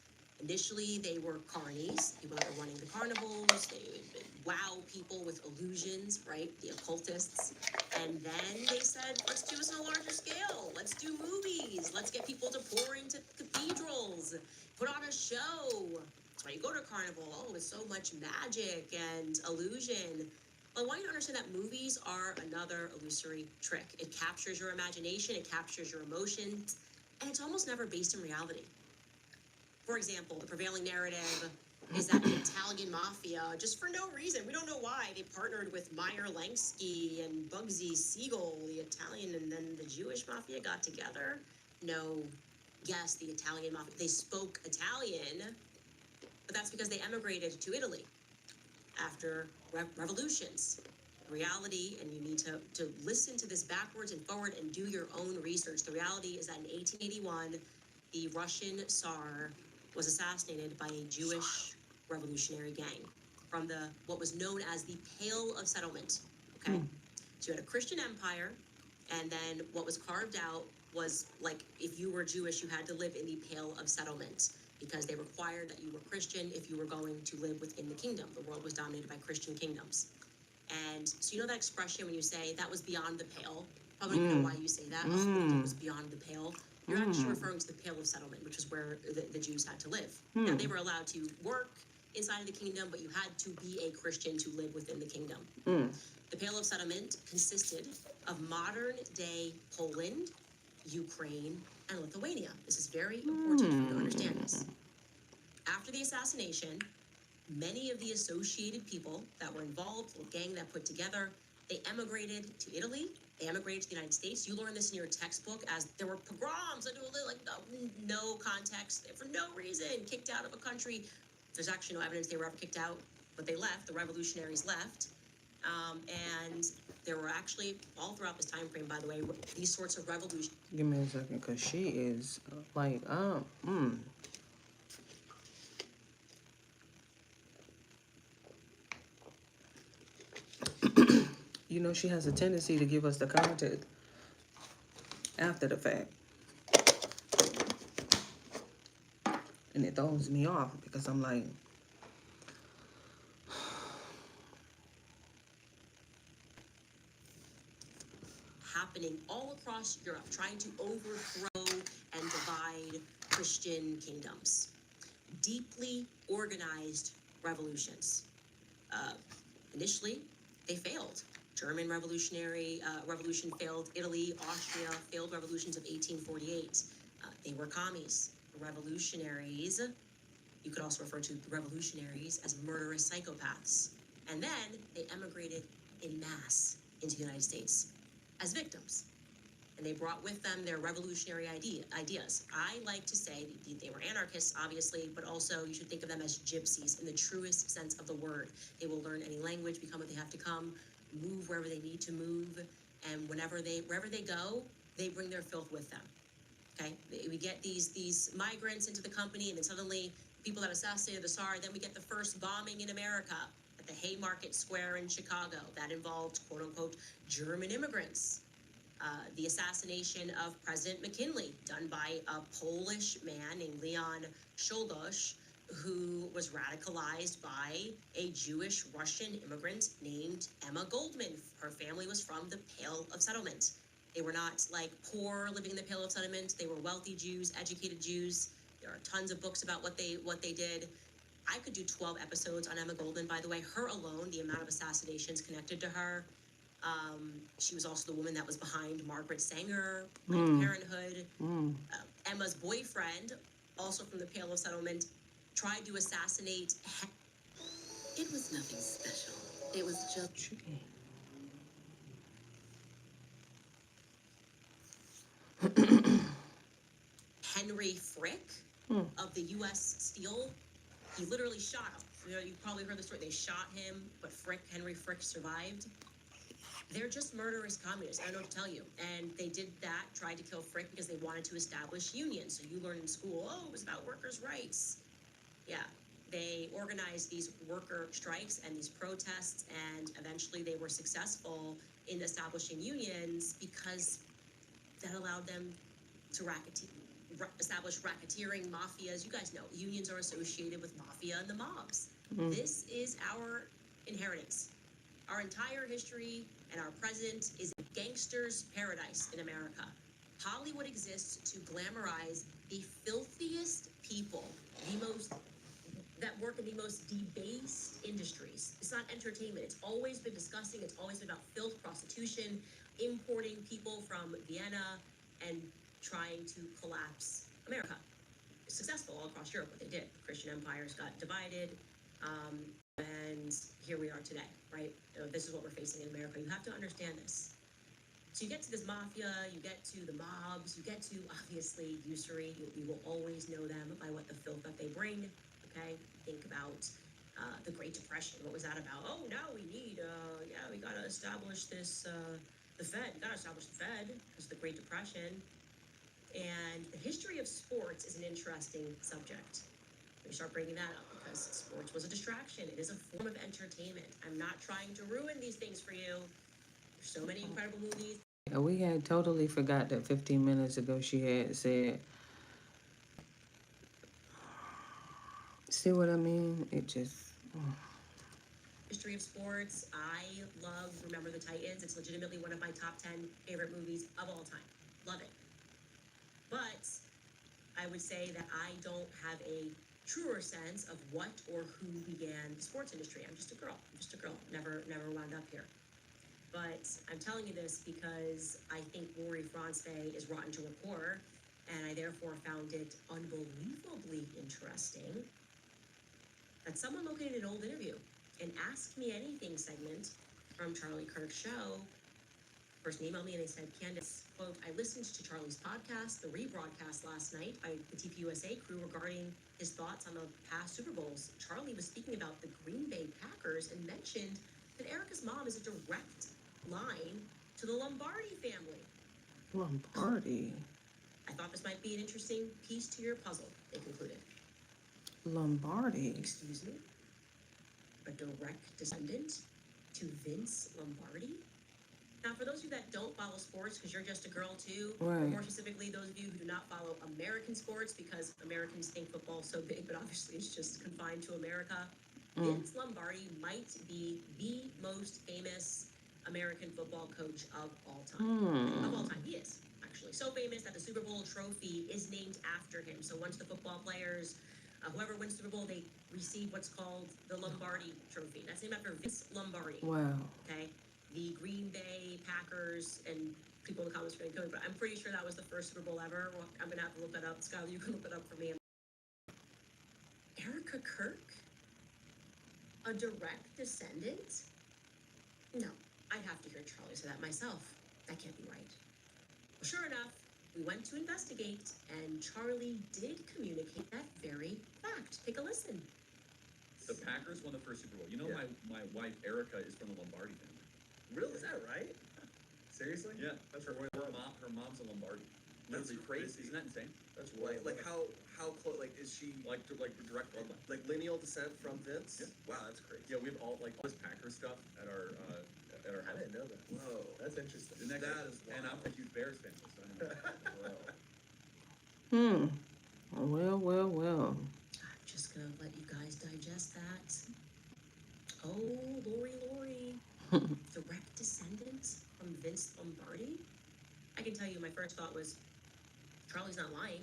Initially, they were carnies, people that were running the carnivals. They would wow people with illusions, right? The occultists. And then they said, let's do this on a larger scale. Let's do movies. Let's get people to pour into cathedrals. Put on a show. That's why you go to a carnival. Oh, it's so much magic and illusion. But I want you to understand that movies are another illusory trick. It captures your imagination, it captures your emotions, and it's almost never based in reality. For example, the prevailing narrative is that the Italian mafia, just for no reason, we don't know why, they partnered with Meyer Lansky and Bugsy Siegel, the Italian, and then the Jewish mafia got together. No, yes, the Italian mafia, they spoke Italian, but that's because they emigrated to Italy after revolutions. Reality, and you need to listen to this backwards and forward and do your own research. The reality is that in 1881, the Russian Tsar was assassinated by a Jewish revolutionary gang from what was known as the Pale of Settlement. Okay, so you had a Christian empire, and then what was carved out was, like, if you were Jewish, you had to live in the Pale of Settlement, because they required that you were Christian if you were going to live within the kingdom. The world was dominated by Christian kingdoms. And so you know that expression when you say that was beyond the pale? Probably don't know why you say that. Oh, it was beyond the pale. You're actually referring to the Pale of Settlement, which is where the Jews had to live. Now, they were allowed to work inside of the kingdom, but you had to be a Christian to live within the kingdom. The Pale of Settlement consisted of modern-day Poland, Ukraine, and Lithuania. This is very important for you to understand this. After the assassination, many of the associated people that were involved, the gang that put together, they emigrated to Italy. They emigrated to the United States. You learn this in your textbook as there were pogroms, like no context, for no reason, kicked out of a country. There's actually no evidence they were ever kicked out, but they left. The revolutionaries left. And there were actually, all throughout this time frame, by the way, these sorts of revolutions. Give me a second, because she is like, you know, she has a tendency to give us the content after the fact. And it throws me off because I'm like, happening all across Europe, trying to overthrow and divide Christian kingdoms. Deeply organized revolutions. Initially, they failed. German revolution failed. Italy, Austria failed revolutions of 1848. They were commies. Revolutionaries, you could also refer to the revolutionaries as murderous psychopaths. And then they emigrated in mass into the United States as victims. And they brought with them their revolutionary ideas. I like to say they were anarchists, obviously, but also you should think of them as gypsies in the truest sense of the word. They will learn any language, become what they have to come, move wherever they need to move, and wherever they go, they bring their filth with them. Okay, we get these migrants into the company, and then suddenly people that assassinated the Tsar. Then we get the first bombing in America at the Haymarket Square in Chicago. That involved quote unquote German immigrants. The assassination of President McKinley, done by a Polish man named Leon Czolgosz, who was radicalized by a Jewish Russian immigrant named Emma Goldman. Her family was from the Pale of Settlement. They were not like poor living in the Pale of Settlement. They were wealthy Jews, educated Jews. There are tons of books about what they did. I could do 12 episodes on Emma Goldman, by the way. Her alone, the amount of assassinations connected to her. She was also the woman that was behind Margaret Sanger, Planned Parenthood. Emma's boyfriend, also from the Pale of Settlement, tried to assassinate. It was nothing special. It was just Henry Frick of the U.S. Steel. He literally shot him. You know, you probably heard the story. They shot him, but Henry Frick survived. They're just murderous communists. I don't know what to tell you. And they did that, tried to kill Frick because they wanted to establish unions. So you learn in school, oh, it was about workers' rights. Yeah, they organized these worker strikes and these protests, and eventually they were successful in establishing unions because that allowed them to establish racketeering, mafias. You guys know unions are associated with mafia and the mobs. This is our inheritance. Our entire history and our present is a gangster's paradise in America. Hollywood exists to glamorize the filthiest people, that work in the most debased industries. It's not entertainment. It's always been disgusting. It's always been about filth, prostitution, importing people from Vienna and trying to collapse America. It's successful all across Europe, what they did. Christian empires got divided, and here we are today, right? This is what we're facing in America. You have to understand this. So you get to this mafia, you get to the mobs, you get to, obviously, usury. You will always know them by what the filth that they bring, okay? Think about the Great Depression. What was that about? Oh, now we need, we gotta establish this, the Fed. We gotta establish the Fed because of the Great Depression. And the history of sports is an interesting subject. We start bringing that up because sports was a distraction. It is a form of entertainment. I'm not trying to ruin these things for you. There's so many incredible movies. yeah, we had totally forgot that 15 minutes ago she had said, see what I mean? It just, History of sports. I love Remember the Titans. It's legitimately one of my top 10 favorite movies of all time. Love it. But I would say that I don't have a truer sense of what or who began the sports industry. I'm just a girl. Never wound up here. But I'm telling you this because I think Lori France is rotten to her core, and I therefore found it unbelievably interesting that someone located an old interview, an Ask Me Anything segment from Charlie Kirk's show. Person emailed me and they said, Candace, quote, I listened to Charlie's podcast, the rebroadcast last night by the TPUSA crew regarding his thoughts on the past Super Bowls. Charlie was speaking about the Green Bay Packers and mentioned that Erica's mom is a direct line to the Lombardi family. Lombardi. I thought this might be an interesting piece to your puzzle, they concluded. Lombardi. Excuse me? A direct descendant to Vince Lombardi? Now, for those of you that don't follow sports, because you're just a girl too, or Right. more specifically, those of you who do not follow American sports, because Americans think football's so big, but obviously it's just confined to America. Vince Lombardi might be the most famous American football coach of all time. Of all time, he is actually so famous that the Super Bowl trophy is named after him. So once the football players, whoever wins the Super Bowl, they receive what's called the Lombardi Trophy. That's named after Vince Lombardi. Wow. Okay, the Green Bay Packers, and people in the comments are going to kill me, but I'm pretty sure that was the first Super Bowl ever. Well, I'm gonna have to look that up. Skylar, you can look that up for me. Erica Kirk, a direct descendant? No, I'd have to hear Charlie say that myself. That can't be right. Well, sure enough, we went to investigate, and Charlie did communicate that very fact. Take a listen. The Packers won the first Super Bowl. You know, Yeah. my wife Erica is from the Lombardi family. Really? Is that right? Seriously? Yeah, That's her wild. mom's a Lombardi. That's crazy. Isn't that insane? That's wild. Like how close? Like is she Like direct bloodline. like lineal descent from Vince? Yeah. Wow, that's crazy. Yeah, we have all this Packers stuff at our I house. didn't know that. Whoa, that's interesting. Isn't that That great? is wild. And I'm a huge Bears fan, so I know. Whoa. Well. I'm just gonna let you guys digest that. Oh, Lori. Direct descendant from Vince Lombardi? I can tell you my first thought was, Charlie's not lying,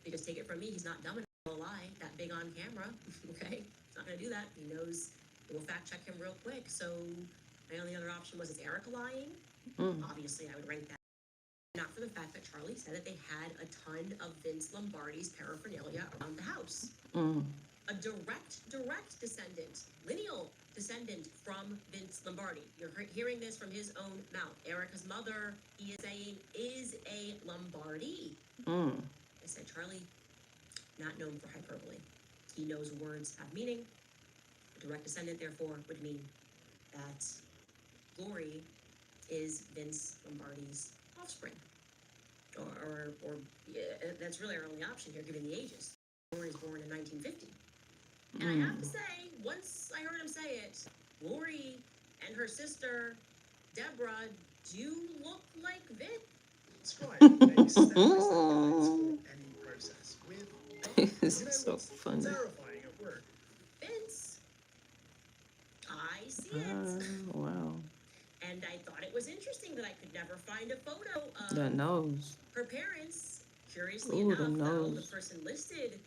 because take it from me, he's not dumb enough to lie that big on camera, okay? He's not gonna do that. He knows, we'll fact check him real quick. So my only other option was, is Erica lying? Obviously, I would rank that. Not for the fact that Charlie said that they had a ton of Vince Lombardi's paraphernalia around the house. A direct descendant, lineal descendant from Vince Lombardi. You're hearing this from his own mouth. Erica's mother, he is saying, is a Lombardi. I said, Charlie, not known for hyperbole. He knows words have meaning. A direct descendant, therefore, would mean that Lori is Vince Lombardi's offspring. Or yeah, that's really our only option here, given the ages. Lori is born in 1950. And I have to say, once I heard him say it, Lori and her sister, Deborah, do look like Vince. Describe a step-by-step guides for any process with, This you know, is so what's funny. terrifying at work. Vince. I see it. Wow. And I thought it was interesting that I could never find a photo of That nose. her parents. Curiously Ooh, enough, them though, the nose. person listed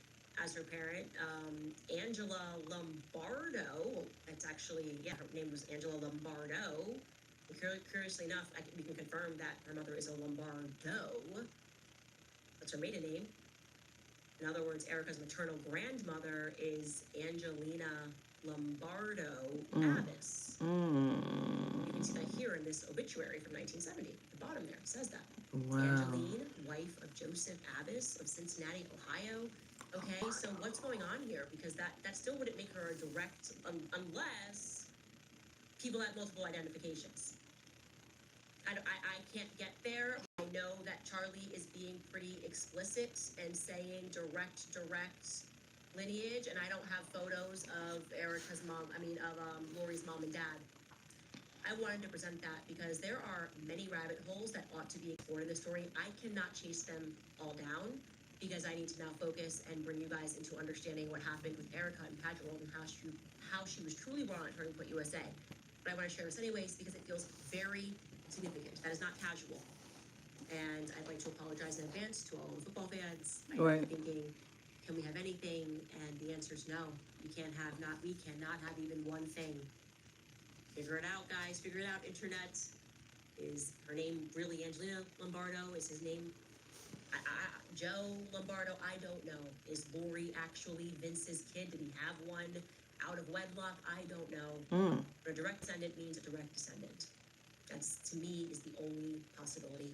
as her parent, Angela Lombardo. That's actually, yeah, her name was Angela Lombardo. And curiously enough, we can confirm that her mother is a Lombardo. That's her maiden name. In other words, Erica's maternal grandmother is Angelina Lombardo Abbas. You can see that here in this obituary from 1970. At the bottom there, it says that. Wow. Angeline, wife of Joseph Abbas of Cincinnati, Ohio. Okay, so what's going on here? Because that still wouldn't make her a direct, unless people have multiple identifications. I can't get there. I know that Charlie is being pretty explicit and saying direct lineage, and I don't have photos of Erica's mom, Lori's mom and dad. I wanted to present that because there are many rabbit holes that ought to be explored in the story. I cannot chase them all down because I need to now focus and bring you guys into understanding what happened with Erica and Pageant World and how she was truly born on Turning Point USA. But I want to share this anyways because it feels very significant. That is not casual. And I'd like to apologize in advance to all the football fans. I Right. am thinking, can we have anything? And the answer is no. We cannot have even one thing. Figure it out, guys. Figure it out, internet. Is her name really Angelina Lombardo? Is his name Joe Lombardo? I don't know. Is Lori actually Vince's kid? Did he have one out of wedlock? I don't know. But a direct descendant means a direct descendant. That's, to me, is the only possibility.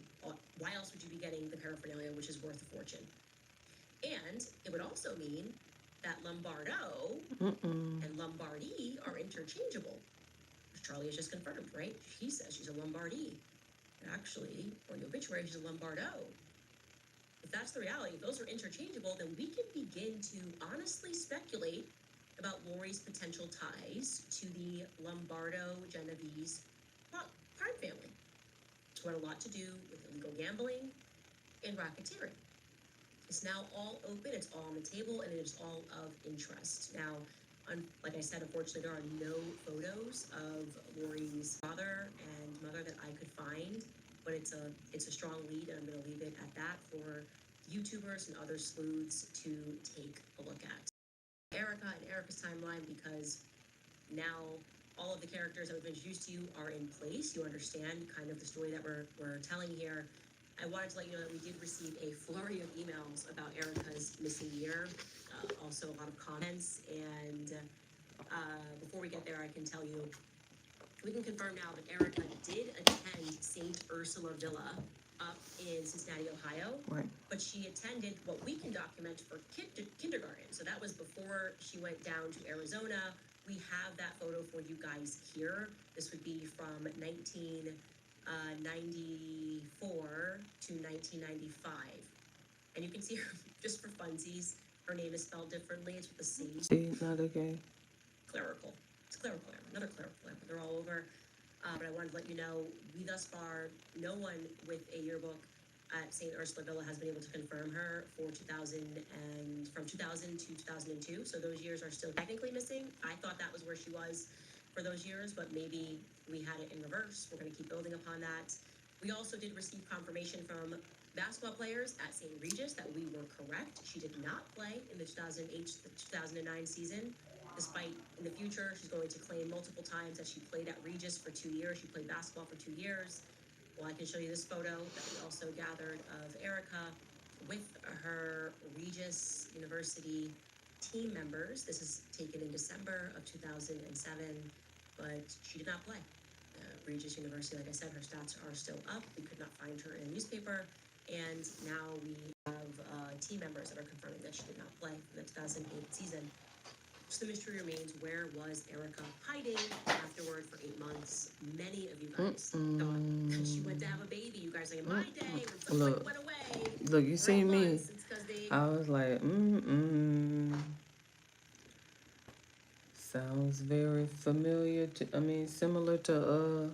Why else would you be getting the paraphernalia, which is worth a fortune? And it would also mean that Lombardo and Lombardi are interchangeable. Which Charlie has just confirmed, right? She says she's a Lombardi. And actually, on the obituary, she's a Lombardo. If that's the reality, if those are interchangeable, then we can begin to honestly speculate about Lori's potential ties to the Lombardo Genovese crime family. who had a lot to do with illegal gambling and racketeering. It's now all open, it's all on the table, and it is all of interest. Now, like I said, unfortunately, there are no photos of Lori's father and mother that I could find, but it's a strong lead, and I'm going to leave it at that for YouTubers and other sleuths to take a look at. Erica and Erica's timeline, because now all of the characters that we've introduced to you are in place. You understand kind of the story that we're telling here. I wanted to let you know that we did receive a flurry of emails about Erica's missing year, also a lot of comments, and before we get there, I can tell you, we can confirm now that Erica did attend St. Ursula Villa up in Cincinnati, Ohio, Right. but she attended what we can document for kindergarten. So that was before she went down to Arizona. We have that photo for you guys here. This would be from 1994 to 1995. And you can see her, just for funsies, her name is spelled differently. It's with the C. See, not okay. Clerical. It's clerical error, another clerical error. They're all over. But I wanted to let you know, we thus far, no one with a yearbook at St. Ursula Villa has been able to confirm her for from 2000 to 2002. So those years are still technically missing. I thought that was where she was for those years, but maybe we had it in reverse. We're going to keep building upon that. We also did receive confirmation from basketball players at St. Regis that we were correct. She did not play in the 2008-2009 season. Despite in the future, she's going to claim multiple times that she played at Regis for 2 years. She played basketball for 2 years. Well, I can show you this photo that we also gathered of Erica with her Regis University team members. This is taken in December of 2007, but she did not play. Regis University, like I said, her stats are still up. We could not find her in a newspaper. And now we have team members that are confirming that she did not play in the 2008 season. So the mystery remains, where was Erica hiding afterward for 8 months? Many of you guys thought that she went to have a baby. You guys are like, in my day, when someone went away. Look, you see me. It's 'cause they I was like, Sounds very familiar to, similar to,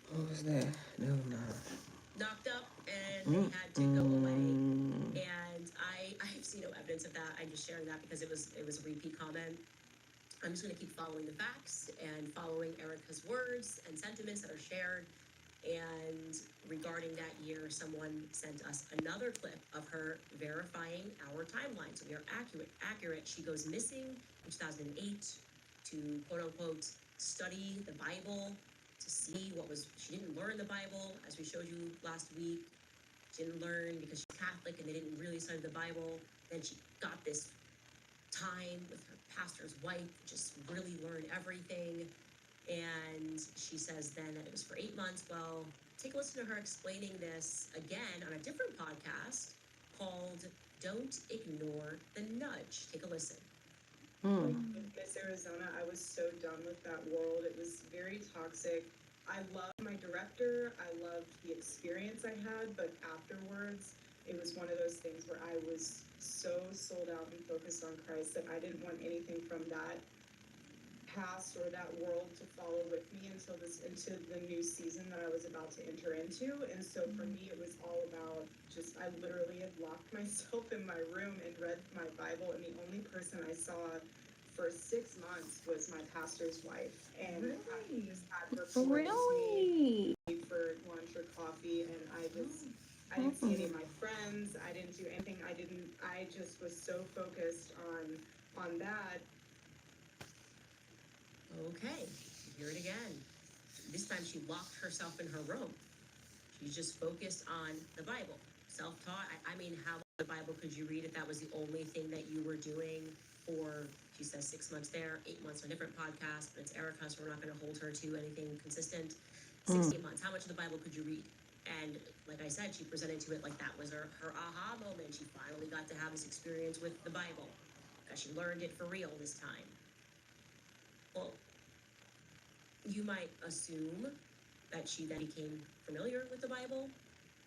what was that? Never mind. knocked up and they had to go away. And I have seen no evidence of that. I'm just sharing that because it was a repeat comment. I'm just gonna keep following the facts and following Erica's words and sentiments that are shared. And regarding that year, someone sent us another clip of her verifying our timeline. So we are accurate. She goes missing in 2008 to quote unquote study the Bible, to see she didn't learn the Bible, as we showed you last week. She didn't learn because she's Catholic and they didn't really study the Bible. Then she got this time with her pastor's wife, just really learn everything. And she says then that it was for 8 months. Well, take a listen to her explaining this again on a different podcast called Don't Ignore the Nudge. Take a listen. Miss Arizona, I was so done with that world. It was very toxic. I loved my director. I loved the experience I had, but afterwards, it was one of those things where I was so sold out and focused on Christ that I didn't want anything from that past or that world to follow with me into the new season that I was about to enter into. And so for me, it was all about I literally had locked myself in my room and read my Bible, and the only person I saw for 6 months was my pastor's wife. And I just had her for lunch or coffee, and I didn't see any of my friends. I didn't do anything. I just was so focused on that. Okay, hear it again. This time she locked herself in her room. She's just focused on the Bible. Self-taught. I mean, how much of the Bible could you read if that was the only thing that you were doing for, she says 6 months there, 8 months on a different podcast, but it's Erica, so we're not going to hold her to anything consistent. 16 months, how much of the Bible could you read? And like I said, she presented to it like that was her aha moment. She finally got to have this experience with the Bible, because she learned it for real this time. Well, you might assume that she then became familiar with the Bible,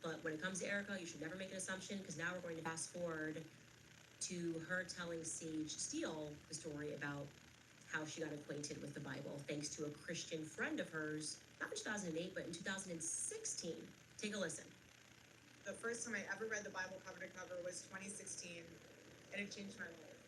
but when it comes to Erica, you should never make an assumption, because now we're going to fast forward to her telling Sage Steele the story about how she got acquainted with the Bible, thanks to a Christian friend of hers not in 2008, but in 2016. Take a listen. The first time I ever read the Bible cover to cover was 2016, and it changed my life.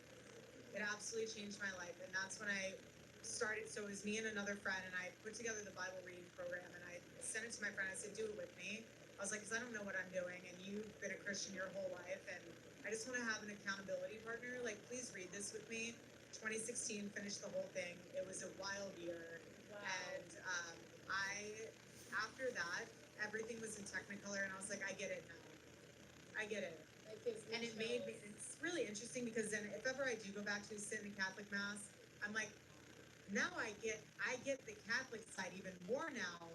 It absolutely changed my life, and that's when I started. So it was me and another friend, and I put together the Bible reading program, and I sent it to my friend. I said, "Do it with me." I was like, "Because I don't know what I'm doing, and you've been a Christian your whole life, and I just want to have an accountability partner. Like, please read this with me." 2016, finished the whole thing. It was a wild year, and after that, everything was in Technicolor, and I was like, "I get it now. I get it." And it made me, it's really interesting because then if ever I do go back to sit in a Catholic mass, I'm like, now I get the Catholic side even more now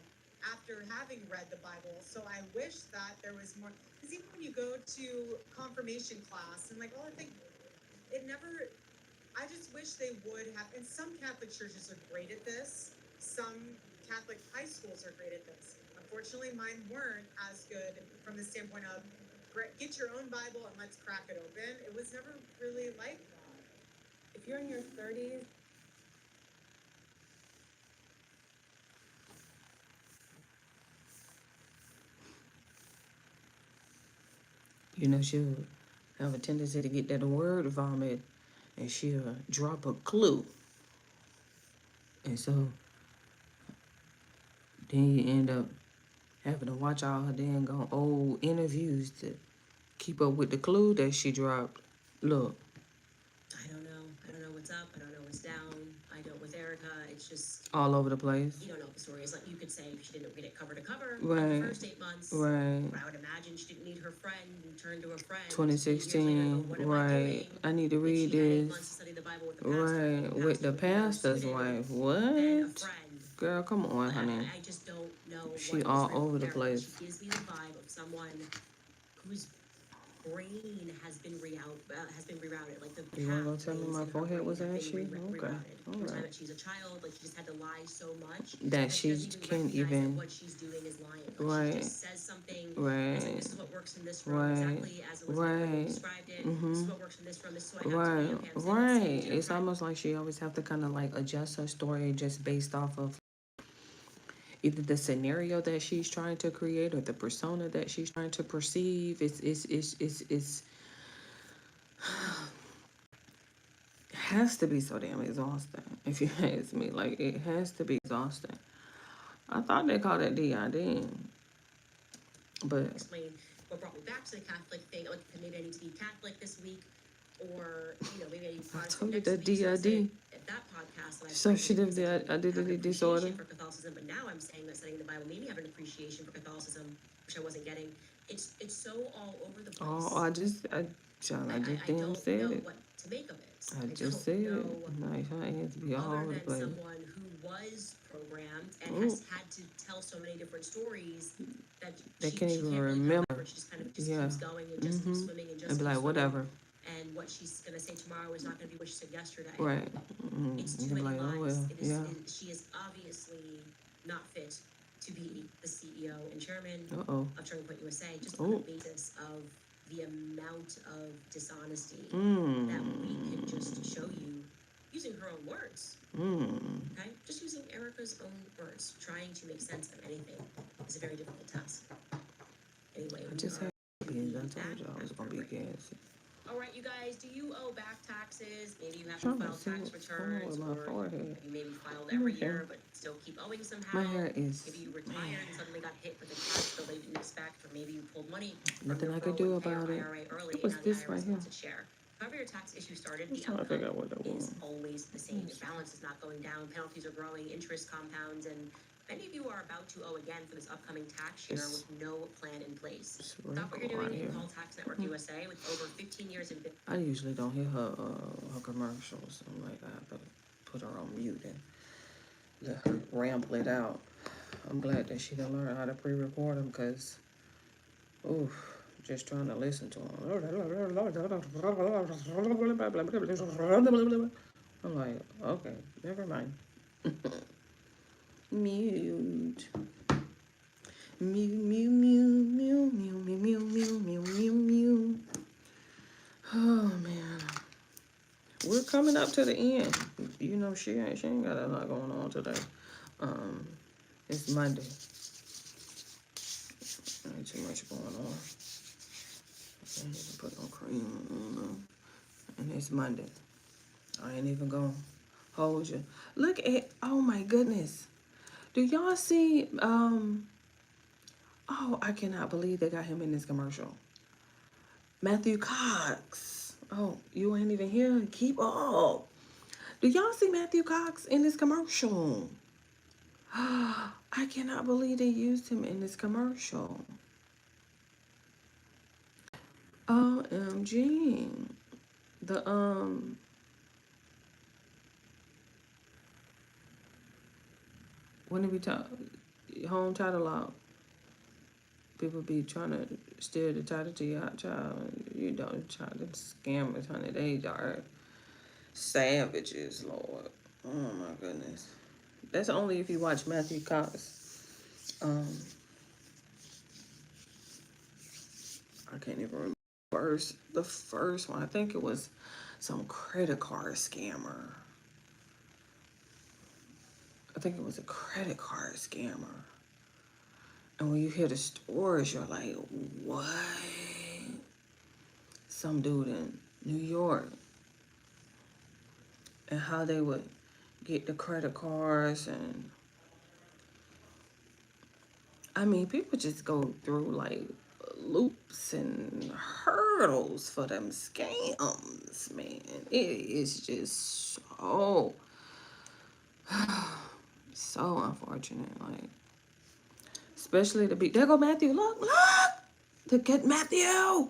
after having read the Bible. So I wish that there was more, because even when you go to confirmation class and like all I think, I just wish they would have, and some Catholic churches are great at this. Some Catholic high schools are great at this. Unfortunately, mine weren't as good from the standpoint of get your own Bible and let's crack it open. It was never really like that. If you're in your 30s, You know, she'll have a tendency to get that word vomit, and she'll drop a clue. And so then you end up having to watch all her dang on old interviews to keep up with the clue that she dropped. Look, I don't know what's up. I don't know what's down. I know with Erica, it's just, all over the place. you don't know what the story is. Like, you could say she didn't read it cover to cover in Right. the first 8 months. Right. But I would imagine she didn't need her friend and turned to her friend 2016, 8 years later, what am I right. doing? I need to If read she had 8 months to this. study the Bible with the pastor, Right, with the would be a better pastor's student wife. than a What? friend. Girl, come on, honey. I just don't know. She what all is written over with the Erica. place. She gives me the vibe of someone whose brain has been rerouted. Like the You wanna go pathways tell me my in her forehead brain was have been ashy? Okay, rerouted. From the time alright. that she's a child, like she just had to lie so much That she doesn't even can't recognize that even. what she's doing is lying. Like Right. she just says something. It's like, Right. this is what works in this room, Right. exactly as Elizabeth Right. described it. Mhm. This is what works in this room. This is what I have Right, to do. Okay, I'm saying right. to your It's friend. almost like she always have to kind of like adjust her story just based off of either the scenario that she's trying to create or the persona that she's trying to perceive. It's has to be so damn exhausting. If you ask me, like it has to be exhausting. I thought they called it DID, but Explain what brought me back to the Catholic thing. Like, maybe I need to be Catholic this week, or maybe I need I Protestant told you next that week. So I DID. said at that podcast, that I So she did the the identity disorder. for Catholicism, but now I'm saying that studying the Bible made me have an appreciation for Catholicism, which I wasn't getting. It's so all over the place. Oh, I just I damn don't said know it. what to make of it. I just don't said know, it. Like her hands be all other over the than place. someone who was programmed and Ooh. has had to tell so many different stories that They she can't even really remember. She just kind of just Yeah. keeps going and just keeps Mhm. swimming and just And be keeps like, swimming. whatever. And what she's gonna say tomorrow is not gonna be what she said yesterday. Right. It's You too be many like, oh lies. well, yeah. She is obviously not fit to be the CEO and chairman Uh-oh. of Turning Point USA, just on Oh. the basis of the amount of dishonesty that Mm. we can just show you using her own words. Mm. Okay? Just using Erica's own words, trying to make sense of anything is a very difficult task. Anyway, I just had beans. I told you I was gonna be gassy. all right, you guys, do you owe back taxes? Maybe you Trying haven't to filed see tax what's going on returns, with my or forehead. you maybe filed every Okay. year but still keep owing somehow. My hair is Maybe you retired and suddenly got hit with a tax bill they didn't expect, or maybe you pulled money from nothing your I could do 401k or about it. IRA early, What was and now the this right IRS here? wants its share. However your tax issue started, I'm the trying to figure out outcome what that is was. always the same. Your balance is not going down, penalties are growing, interest compounds, and many of you are about to owe again for this upcoming tax year It's- with no plan in place. It's Stop what you're wrinkle doing right and here. call Tax Network USA with over 15 years in business. I usually don't hear her commercials. I'm like, I have to put her on mute and let her ramble it out. I'm glad that she done learn how to pre-record them, because, oof, just trying to listen to them. I'm like, okay, never mind. Mute. Mew, mew, mew, mew, mew, mew, mew, mew, mew, mew, mew. Oh, man. We're coming up to the end. You know, she ain't got a lot going on today. It's Monday. Ain't too much going on. I ain't even put no cream on them. And it's Monday. I ain't even gonna hold you. Look at, oh my goodness. Do y'all see, oh, I cannot believe they got him in this commercial. Matthew Cox. Oh, you ain't even here? Keep up. Do y'all see Matthew Cox in this commercial? I cannot believe they used him in this commercial. OMG. The, when did we talk? Home title law. People be trying to steer the title to your child. You don't try to scammers, honey. They are savages, Lord. Oh my goodness. That's only if you watch Matthew Cox. I can't even remember the first one. I think it was some credit card scammer. I think it was a credit card scammer. And when you hear the stories, you're like, what? Some dude in New York. And how they would get the credit cards. And I mean, people just go through like loops and hurdles for them scams, man. It is just so, so unfortunate. Like, especially to be, there go Matthew, look, to get Matthew.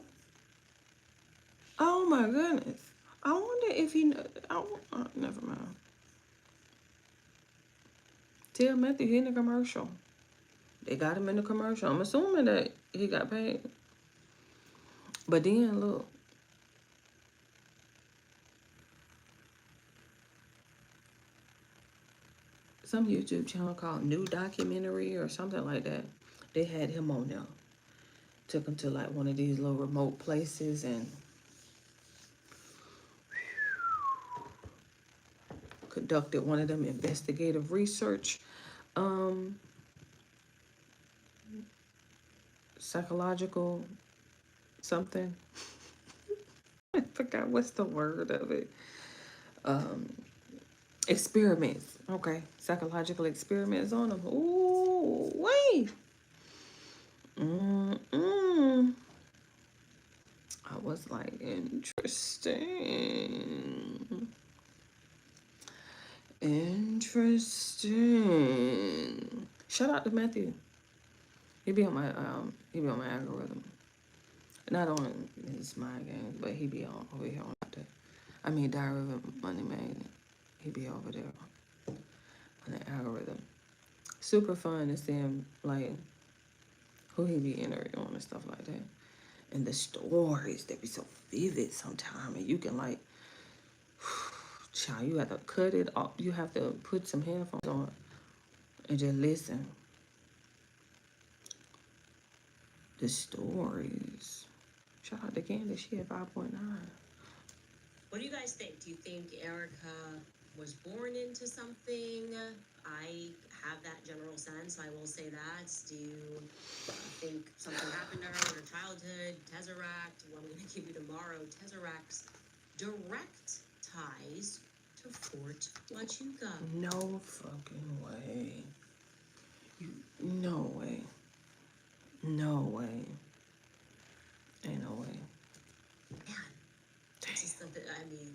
Oh my goodness. I wonder if he, never mind. Tell Matthew he in the commercial. They got him in the commercial. I'm assuming that he got paid. But then, look. Some YouTube channel called New Documentary or something like that. They had him on there. Took him to like one of these little remote places and conducted one of them investigative research, psychological something. I forgot what's the word of it. Experiments. Okay. Psychological experiments on them. Ooh, wait. I was like, interesting. Interesting. Shout out to Matthew. He be on my algorithm. Not on his mind games, but he be on over here on that. I mean, Diary of a Money Magnet. He be over there on the algorithm. Super fun to see him, like, who he be interviewing and stuff like that. And the stories, they be so vivid sometimes. And you can, like, child, you have to cut it off. You have to put some headphones on and just listen. The stories. Shout out to Candace. She at 5.9. What do you guys think? Do you think Erica was born into something? I have that general sense. I will say that. Do you think something happened to her in her childhood? Tesseract. Well, I'm going to give you tomorrow. Tesseract's direct ties to Fort Huachuca. No fucking way. No way. No way. Ain't no way. Man, this is the, I mean,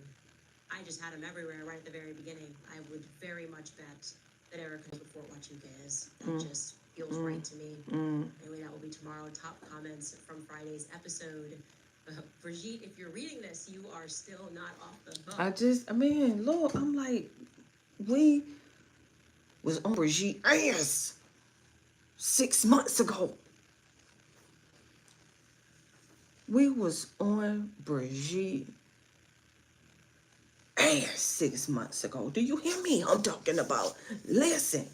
I just had him everywhere right at the very beginning. I would very much bet that Erica knows what Fort Huachuca is. That just feels right to me. Anyway, that will be tomorrow. Top comments from Friday's episode. Brigitte, if you're reading this, you are still not off the hook. Man, look, I'm like, we was on Brigitte ass 6 months ago. We was on Brigitte ass 6 months ago. Do you hear me? I'm talking about, listen,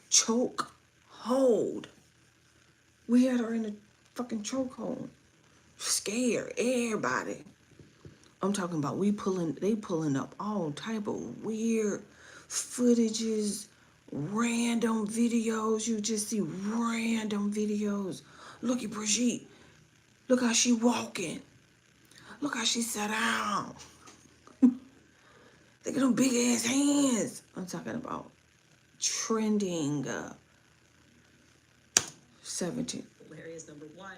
choke hold. We had her in a fucking choke hold. Scared everybody. I'm talking about they pulling up all type of weird footages, Random videos. You just see random videos. Look at Brigitte. Look how she walking. Look how she sat down. Look at them big ass hands. I'm talking about trending 17. Hilarious, number one.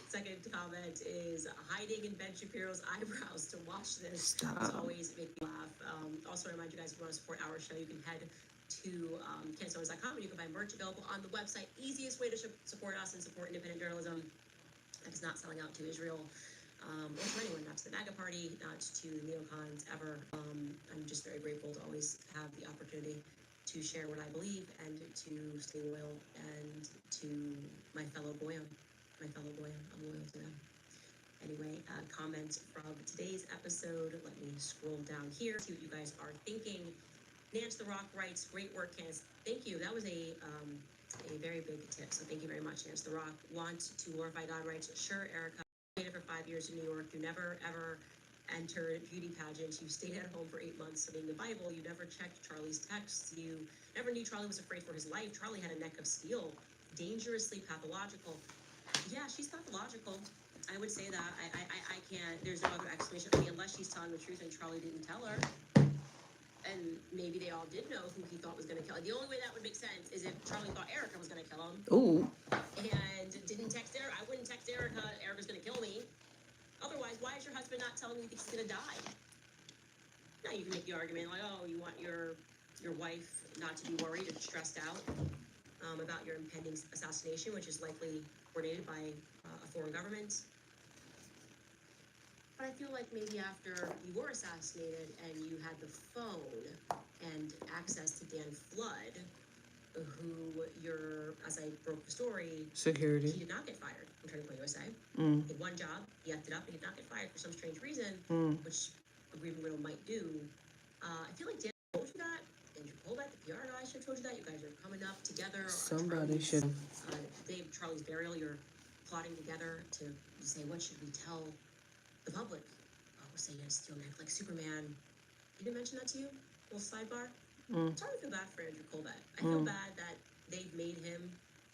Second comment is hiding in Ben Shapiro's eyebrows to watch this. Stop. As always, make me laugh. Also, remind you guys, if you want to support our show, you can head to candaceowens.com and you can buy merch available on the website. Easiest way to support us and support independent journalism that is not selling out to Israel. Or to anyone, not to the MAGA party, not to the neocons ever. I'm just very grateful to always have the opportunity to share what I believe and to stay loyal and to my fellow Goyim. I'm loyal to them. Anyway, comments from today's episode. Let me scroll down here, see what you guys are thinking. Nance the Rock writes, great work, Candace. Thank you. That was a very big tip, so thank you very much, Nance the Rock. Want to glorify God writes, sure, Erica. For 5 years in New York, you never ever entered beauty pageants. You stayed at home for 8 months studying the Bible. You never checked Charlie's texts. You never knew Charlie was afraid for his life. Charlie had a neck of steel, dangerously pathological. Yeah, she's pathological. I would say that. I can't. There's no other explanation. I mean, unless she's telling the truth and Charlie didn't tell her. And maybe they all did know who he thought was going to kill her. The only way that would make sense is if Charlie thought Erica was going to kill him. Ooh. And didn't text Erica. I wouldn't text Erica. Erica's going to kill me. Otherwise, why is your husband not telling you he thinks he's going to die? Now you can make the argument like, oh, you want your wife not to be worried or stressed out about your impending assassination, which is likely coordinated by a foreign government. But I feel like maybe after you were assassinated and you had the phone and access to Dan Flood, who as I broke the story, he Security. did not get fired from Turning Point USA. Mm. He had one job, he effed it up, and he did not get fired for some strange reason, which a grieving widow might do. I feel like Dan told you that. Andrew Colbert, the PR guy, should have told you that. You guys are coming up together. Somebody should. Day of Charlie's burial, you're plotting together to say, what should we tell the public? Oh, we're saying it's steel neck like Superman. He didn't mention that to you? Little sidebar? I'm starting to feel bad for Andrew Colbert. I feel bad that they've made him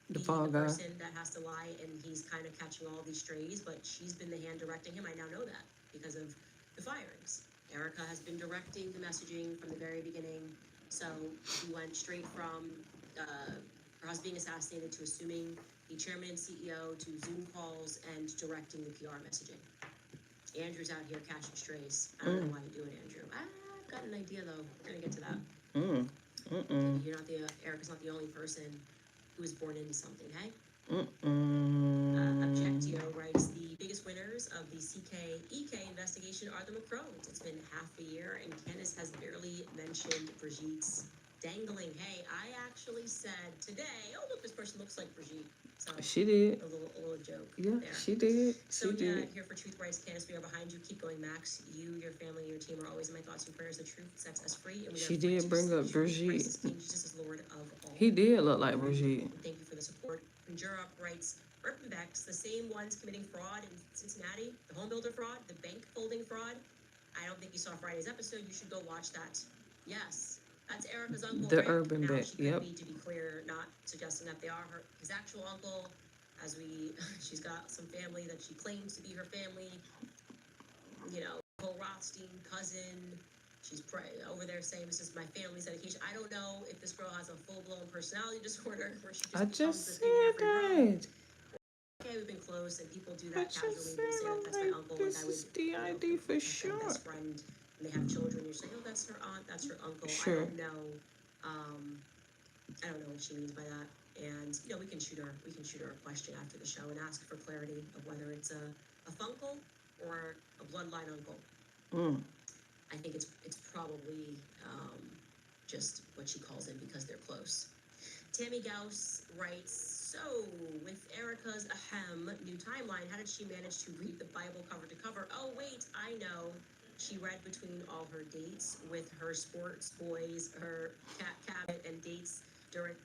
The be fall the guy. person that has to lie, and he's kind of catching all these strays, but she's been the hand directing him. I now know that because of the firings. Erica has been directing the messaging from the very beginning, so he went straight from her husband being assassinated to assuming the chairman and CEO to Zoom calls and directing the PR messaging. Andrew's out here catching strays. I don't know why you're doing it, Andrew. I've got an idea though. We're gonna get to that. Erica's not the only person who was born into something, hey? Objectio writes, the biggest winners of the CK-EK investigation are the Macrons. It's been half a year and Candace has barely mentioned Brigitte's dangling. Hey, I actually said today, oh look, this person looks like Brigitte. So She did. a little joke. Yeah, there. she did. So She yeah, did. here for Truth Writes, Candace, we are behind you. Keep going, Max. You, your family, your team are always in my thoughts and prayers. The truth sets us free. And we She are free did to bring up see truth. Brigitte. Christ is King, Jesus is Lord of all. He did look like Brigitte. Thank you for the support. And Jurok writes, Erpenbecks, the same ones committing fraud in Cincinnati, the home builder fraud, the bank folding fraud. I don't think you saw Friday's episode. You should go watch that. Yes, that's Erica's uncle. The Rick. Urban Now, Beck, she could yep. be, to be clear, not suggesting that they are his actual uncle. She's got some family that she claims to be her family. You know, Cole Rothstein, cousin. She's over there saying this is my family's dedication. I don't know if this girl has a full-blown personality disorder where she just I becomes just this said thing in every room. that. Okay, we've been close, and people do I that just casually. said They say, oh, that's my I'm uncle. like, Like I this would, is DID for that's sure. my best friend, and they have children. You're saying, oh, that's her aunt, that's her uncle. Sure. I don't know. I don't know what she means by that. And you know, we can shoot her a question after the show and ask for clarity of whether it's a funkle or a bloodline uncle. I think it's probably just what she calls him because they're close. Tammy Gauss writes, so with Erica's ahem new timeline, how did she manage to read the Bible cover to cover? Oh wait, I know. She read between all her dates with her sports boys, her cat cabinet, and dates during.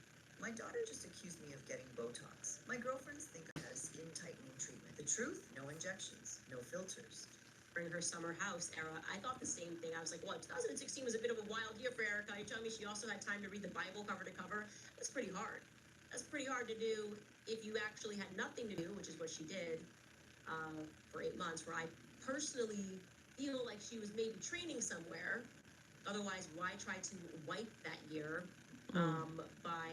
My daughter just accused me of getting Botox. My girlfriends think I had a skin tightening treatment. The truth? No injections, no filters. during her summer house era, I thought the same thing. I was like, well, 2016 was a bit of a wild year for Erica. You telling me she also had time to read the Bible cover to cover? That's pretty hard. That's pretty hard to do if you actually had nothing to do, which is what she did for 8 months, where I personally feel like she was maybe training somewhere. Otherwise, why try to wipe that year by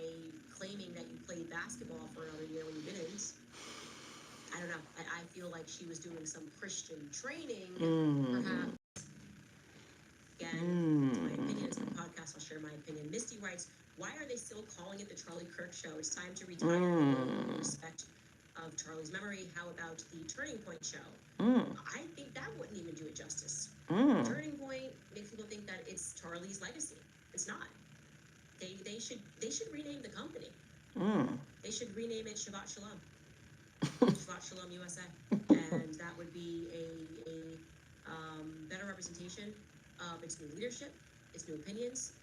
claiming that you played basketball for another year when you didn't? I don't know. I feel like she was doing some Christian training, perhaps. Again, it's my opinion. It's a podcast. I'll share my opinion. Misty writes, why are they still calling it the Charlie Kirk Show? It's time to retire in respect of Charlie's memory. How about the Turning Point Show? I think that wouldn't even do it justice. Turning Point makes people think that it's Charlie's legacy. It's not. They should rename the company. They should rename it Shabbat Shalom. Shabbat Shalom USA. And that would be a better representation of its new leadership, its new opinions,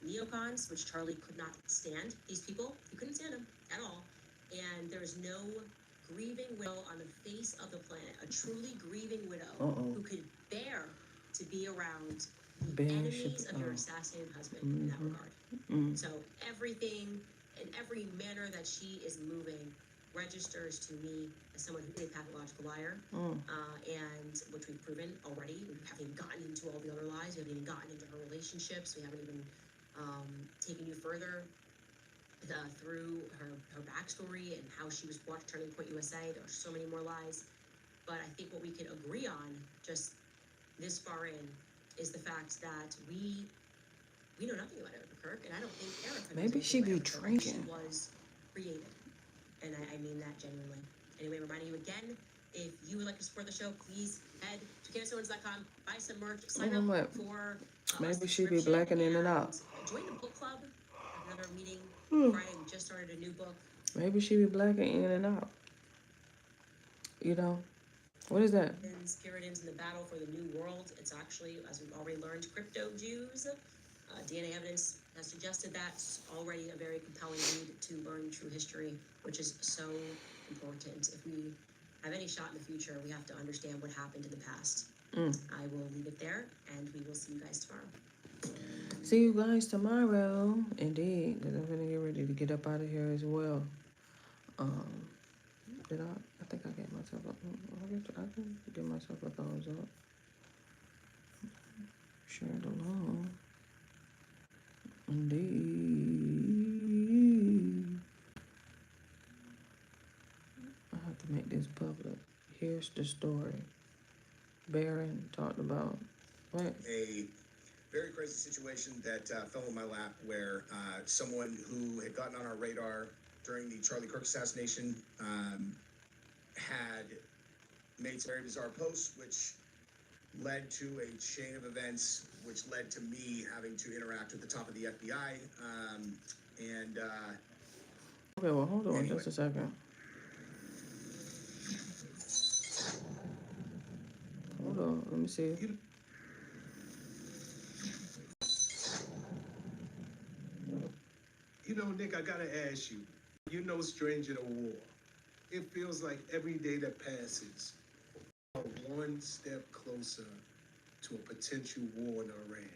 neocons, which Charlie could not stand. These people, he couldn't stand them at all. And there's no grieving widow on the face of the planet, a truly grieving widow who could bear to be around the enemies of your assassinated husband in that regard. So everything and every manner that she is moving registers to me as someone who is a pathological liar, and which we've proven already. We haven't even gotten into all the other lies. We haven't even gotten into her relationships. We haven't even taken you further through her backstory and how she was brought to Turning Point USA. There are so many more lies. But I think what we can agree on just this far in is the fact that we know nothing about Erica Kirk, and I don't think Erica knows Maybe she anything be about Erica Kirk. She drinking. was created. And I mean that genuinely. Anyway, reminding you again, if you would like to support the show, please head to CandaceOwens.com, buy some merch, sign up for maybe she be blacking in and out. Join the book club. Another meeting Friday. We just started a new book. Maybe she be blacking in and out. You know? What is that? Puritans in the battle for the new world. It's actually, as we've already learned, crypto Jews. DNA evidence has suggested that's already a very compelling read to learn true history, which is so important. If we have any shot in the future, we have to understand what happened in the past. I will leave it there, and we will see you guys tomorrow. See you guys tomorrow. Indeed, because I'm going to get ready to get up out of here as well. I think I gave myself I can give myself a thumbs up. Share it along. Indeed. I have to make this public. Here's the story. Barron talked about what? A very crazy situation that fell in my lap where someone who had gotten on our radar during the Charlie Kirk assassination had made some very bizarre posts, which led to a chain of events, which led to me having to interact with the top of the FBI. Okay, well, hold on anyway. just a second. Hold on, let me see. You know, Nick, I gotta ask you, you're no stranger to war. It feels like every day that passes, we're one step closer to a potential war in Iran.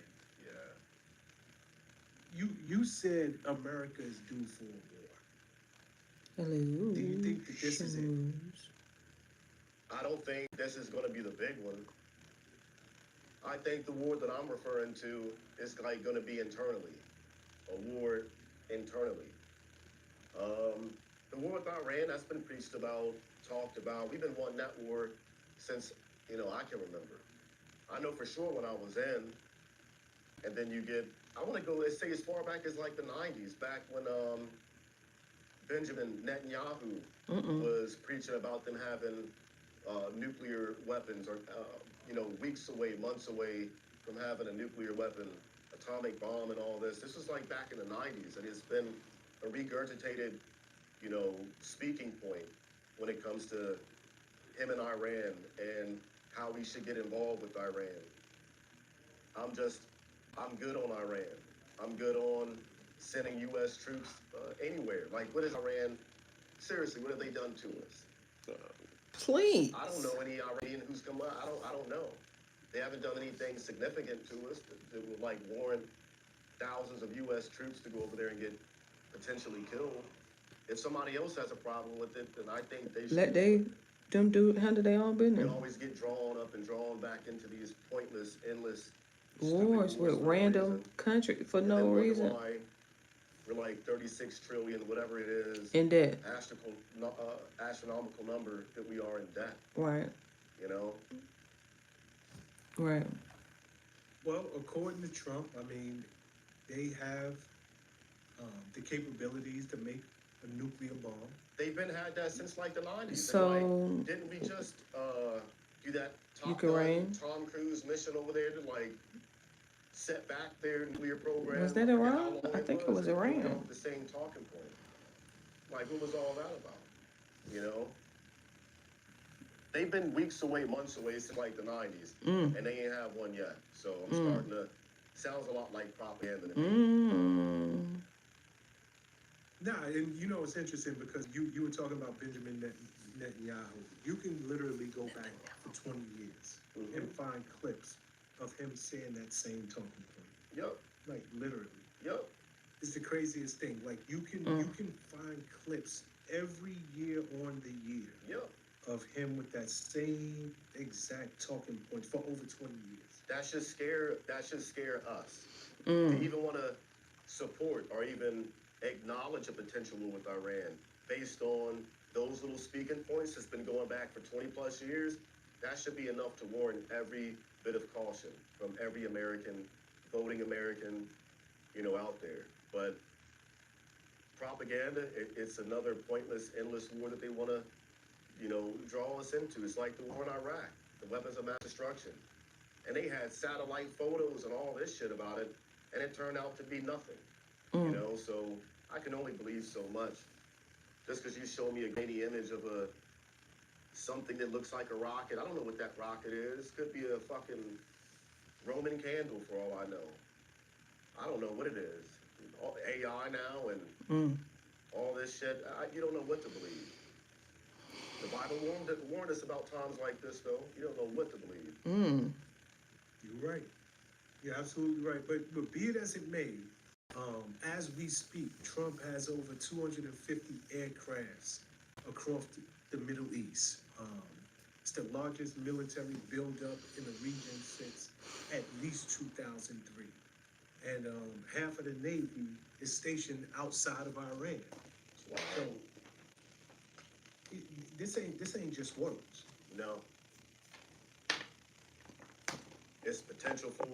Yeah. You said America is due for a war. Hello. Do you think that this is it? I don't think this is going to be the big one. I think the war that I'm referring to is like going to be internally, a war internally. The war with Iran, that's been preached about, talked about. We've been wanting that war since, I can remember. I know for sure when I was in, and then you get, I want to go, let's say as far back as like the 90s, back when Benjamin Netanyahu was preaching about them having nuclear weapons, or weeks away, months away from having a nuclear weapon, atomic bomb and all this. This was like back in the 90s, and it's been a regurgitated, speaking point when it comes to him and Iran and how we should get involved with Iran. I'm good on Iran. I'm good on sending U.S. troops anywhere. Like, what is Iran? Seriously, what have they done to us? Please. I don't know any Iranian who's come out. I don't know. They haven't done anything significant to us that would like warrant thousands of U.S. troops to go over there and get potentially killed. If somebody else has a problem with it, then I think they should. Handle their own We business. always get drawn up and drawn back into these pointless, endless Wars stupid with for no random reason. country for And no then wonder reason. why we're like 36 trillion, whatever it is, In debt, astronomical number that we are in debt. right, You know, right. Well, according to Trump, I mean, they have the capabilities to make a nuclear bomb. they've been had that since like the 90s. So- and like, didn't we just do that Top Ukraine? Gun, Tom Cruise mission over there to like set back their nuclear program? Was that I forget Iran? how long I think it was and Iran. came up with the same talking point. Like, what was all that about? You know? They've been weeks away, months away since like the 90s, Mm. and they ain't have one yet. So I'm starting to, sounds a lot like propaganda to me. Mm. Nah, and you know it's interesting because you were talking about Benjamin Netanyahu. You can literally go back for 20 years and find clips of him saying that same talking point. Yup, Like literally. yup. It's the craziest thing. Like you can find clips every year on the year Yup. of him with that same exact talking point for over 20 years. That should scare us. Mm. To even want to support or even acknowledge a potential war with Iran based on those little speaking points that's been going back for 20 plus years, that should be enough to warrant every bit of caution from every American, voting American, you know, out there. But propaganda, it's another pointless, endless war that they want to, you know, draw us into. It's like the war in Iraq, the weapons of mass destruction. And they had satellite photos and all this shit about it, and it turned out to be nothing. You know, so I can only believe so much. Just because you show me a grainy image of something that looks like a rocket, I don't know what that rocket is. Could be a fucking Roman candle for all I know. I don't know what it is. All AI now and all this shit. You don't know what to believe. The Bible warned us about times like this, though. You don't know what to believe. Mm. You're right. You're absolutely right. But be it as it may, as we speak, Trump has over 250 aircrafts across the Middle East. It's the largest military buildup in the region since at least 2003. And half of the Navy is stationed outside of Iran. So this ain't just words. No. It's potential for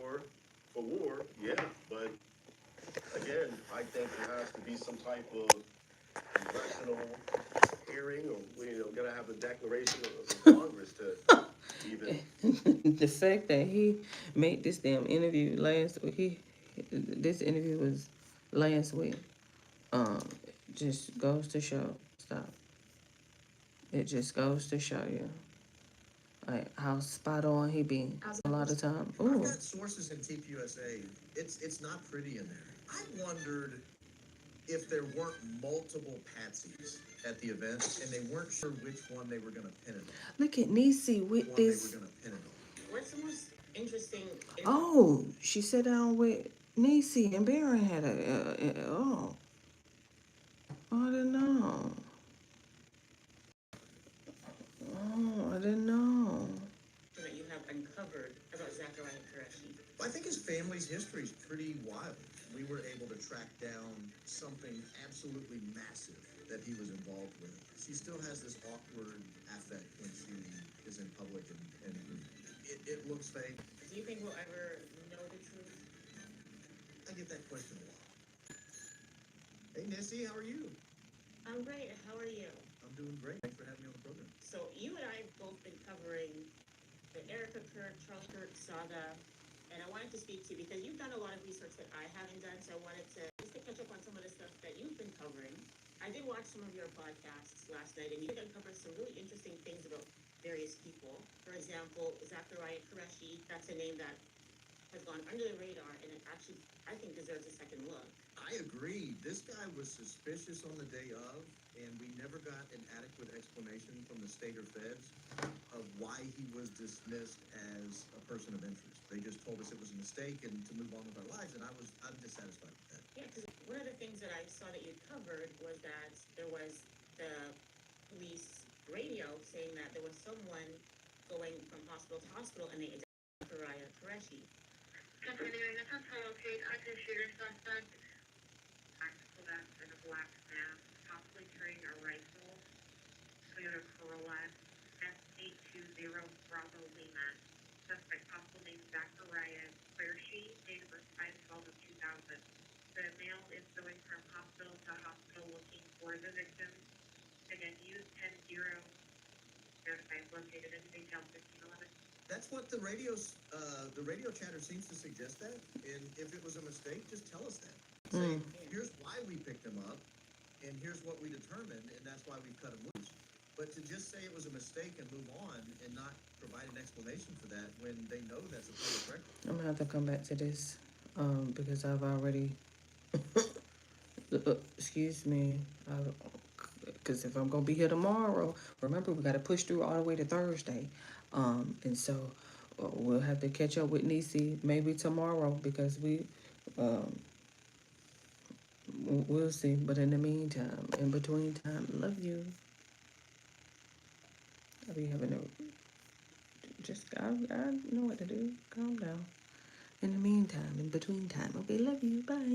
war, yeah, but again, I think there has to be some type of congressional hearing, or you know, gotta have a declaration of Congress to even. The fact that he made this damn interview last week, this interview was last week, just goes to show, stop. It just goes to show you, like, how spot on he be a lot of time. I've Ooh, got sources in TPUSA. It's not pretty in there. I wondered if there weren't multiple patsies at the event and they weren't sure which one they were going to pin it on. look at Niecy with One they were this. going to pin it on. What's the most interesting? Oh, she sat down with Niecy and Barron had oh, I didn't know. Oh, I didn't know. That you have uncovered about Zachariah Qureshi. I think his family's history is pretty wild. We were able to track down something absolutely massive that he was involved with. She still has this awkward affect when she is in public, and it looks fake. Do you think we'll ever know the truth? I get that question a lot. Hey, Nessie, how are you? I'm great. How are you? I'm doing great. Thanks for having me on the program. So you and I have both been covering the Erica Kirk, Charles Kirk saga, and I wanted to speak to you because you've done a lot of research that I haven't done, so I wanted to just to catch up on some of the stuff that you've been covering. I did watch some of your podcasts last night, and you uncovered some really interesting things about various people. For example, Zachariah Qureshi, that's a name that has gone under the radar, and it actually, I think, deserves a second look. I agree. This guy was suspicious on the day of, and we never got an adequate explanation from the state or feds of why he was dismissed as a person of interest. They just told us it was a mistake and to move on with our lives, and I'm dissatisfied with that. Yeah, because one of the things that I saw that you covered was that there was the police radio saying that there was someone going from hospital to hospital and they identified Soraya Qureshi. Continuing, this is locate active shooter suspect. Tactical vest and a black mask, possibly carrying a rifle. Toyota Corolla S820 Bravo Lima. Suspect possible name Zachariah Qureshi, date of birth 5/12 of 2000. The male is going from hospital to hospital looking for the victim. Again, use 10-0. Notify located in detail 1511. That's what the radio chatter seems to suggest that. And if it was a mistake, just tell us that. Say, here's why we picked him up, and here's what we determined, and that's why we cut him loose. But to just say it was a mistake and move on and not provide an explanation for that when they know that's a public record. I'm gonna have to come back to this, because I've already, excuse me, because if I'm gonna be here tomorrow, remember we gotta push through all the way to Thursday, and so we'll have to catch up with Niecy maybe tomorrow because we'll see. But in the meantime, in between time, love you. I'll be having I know what to do. Calm down. In the meantime, in between time, okay, love you, bye.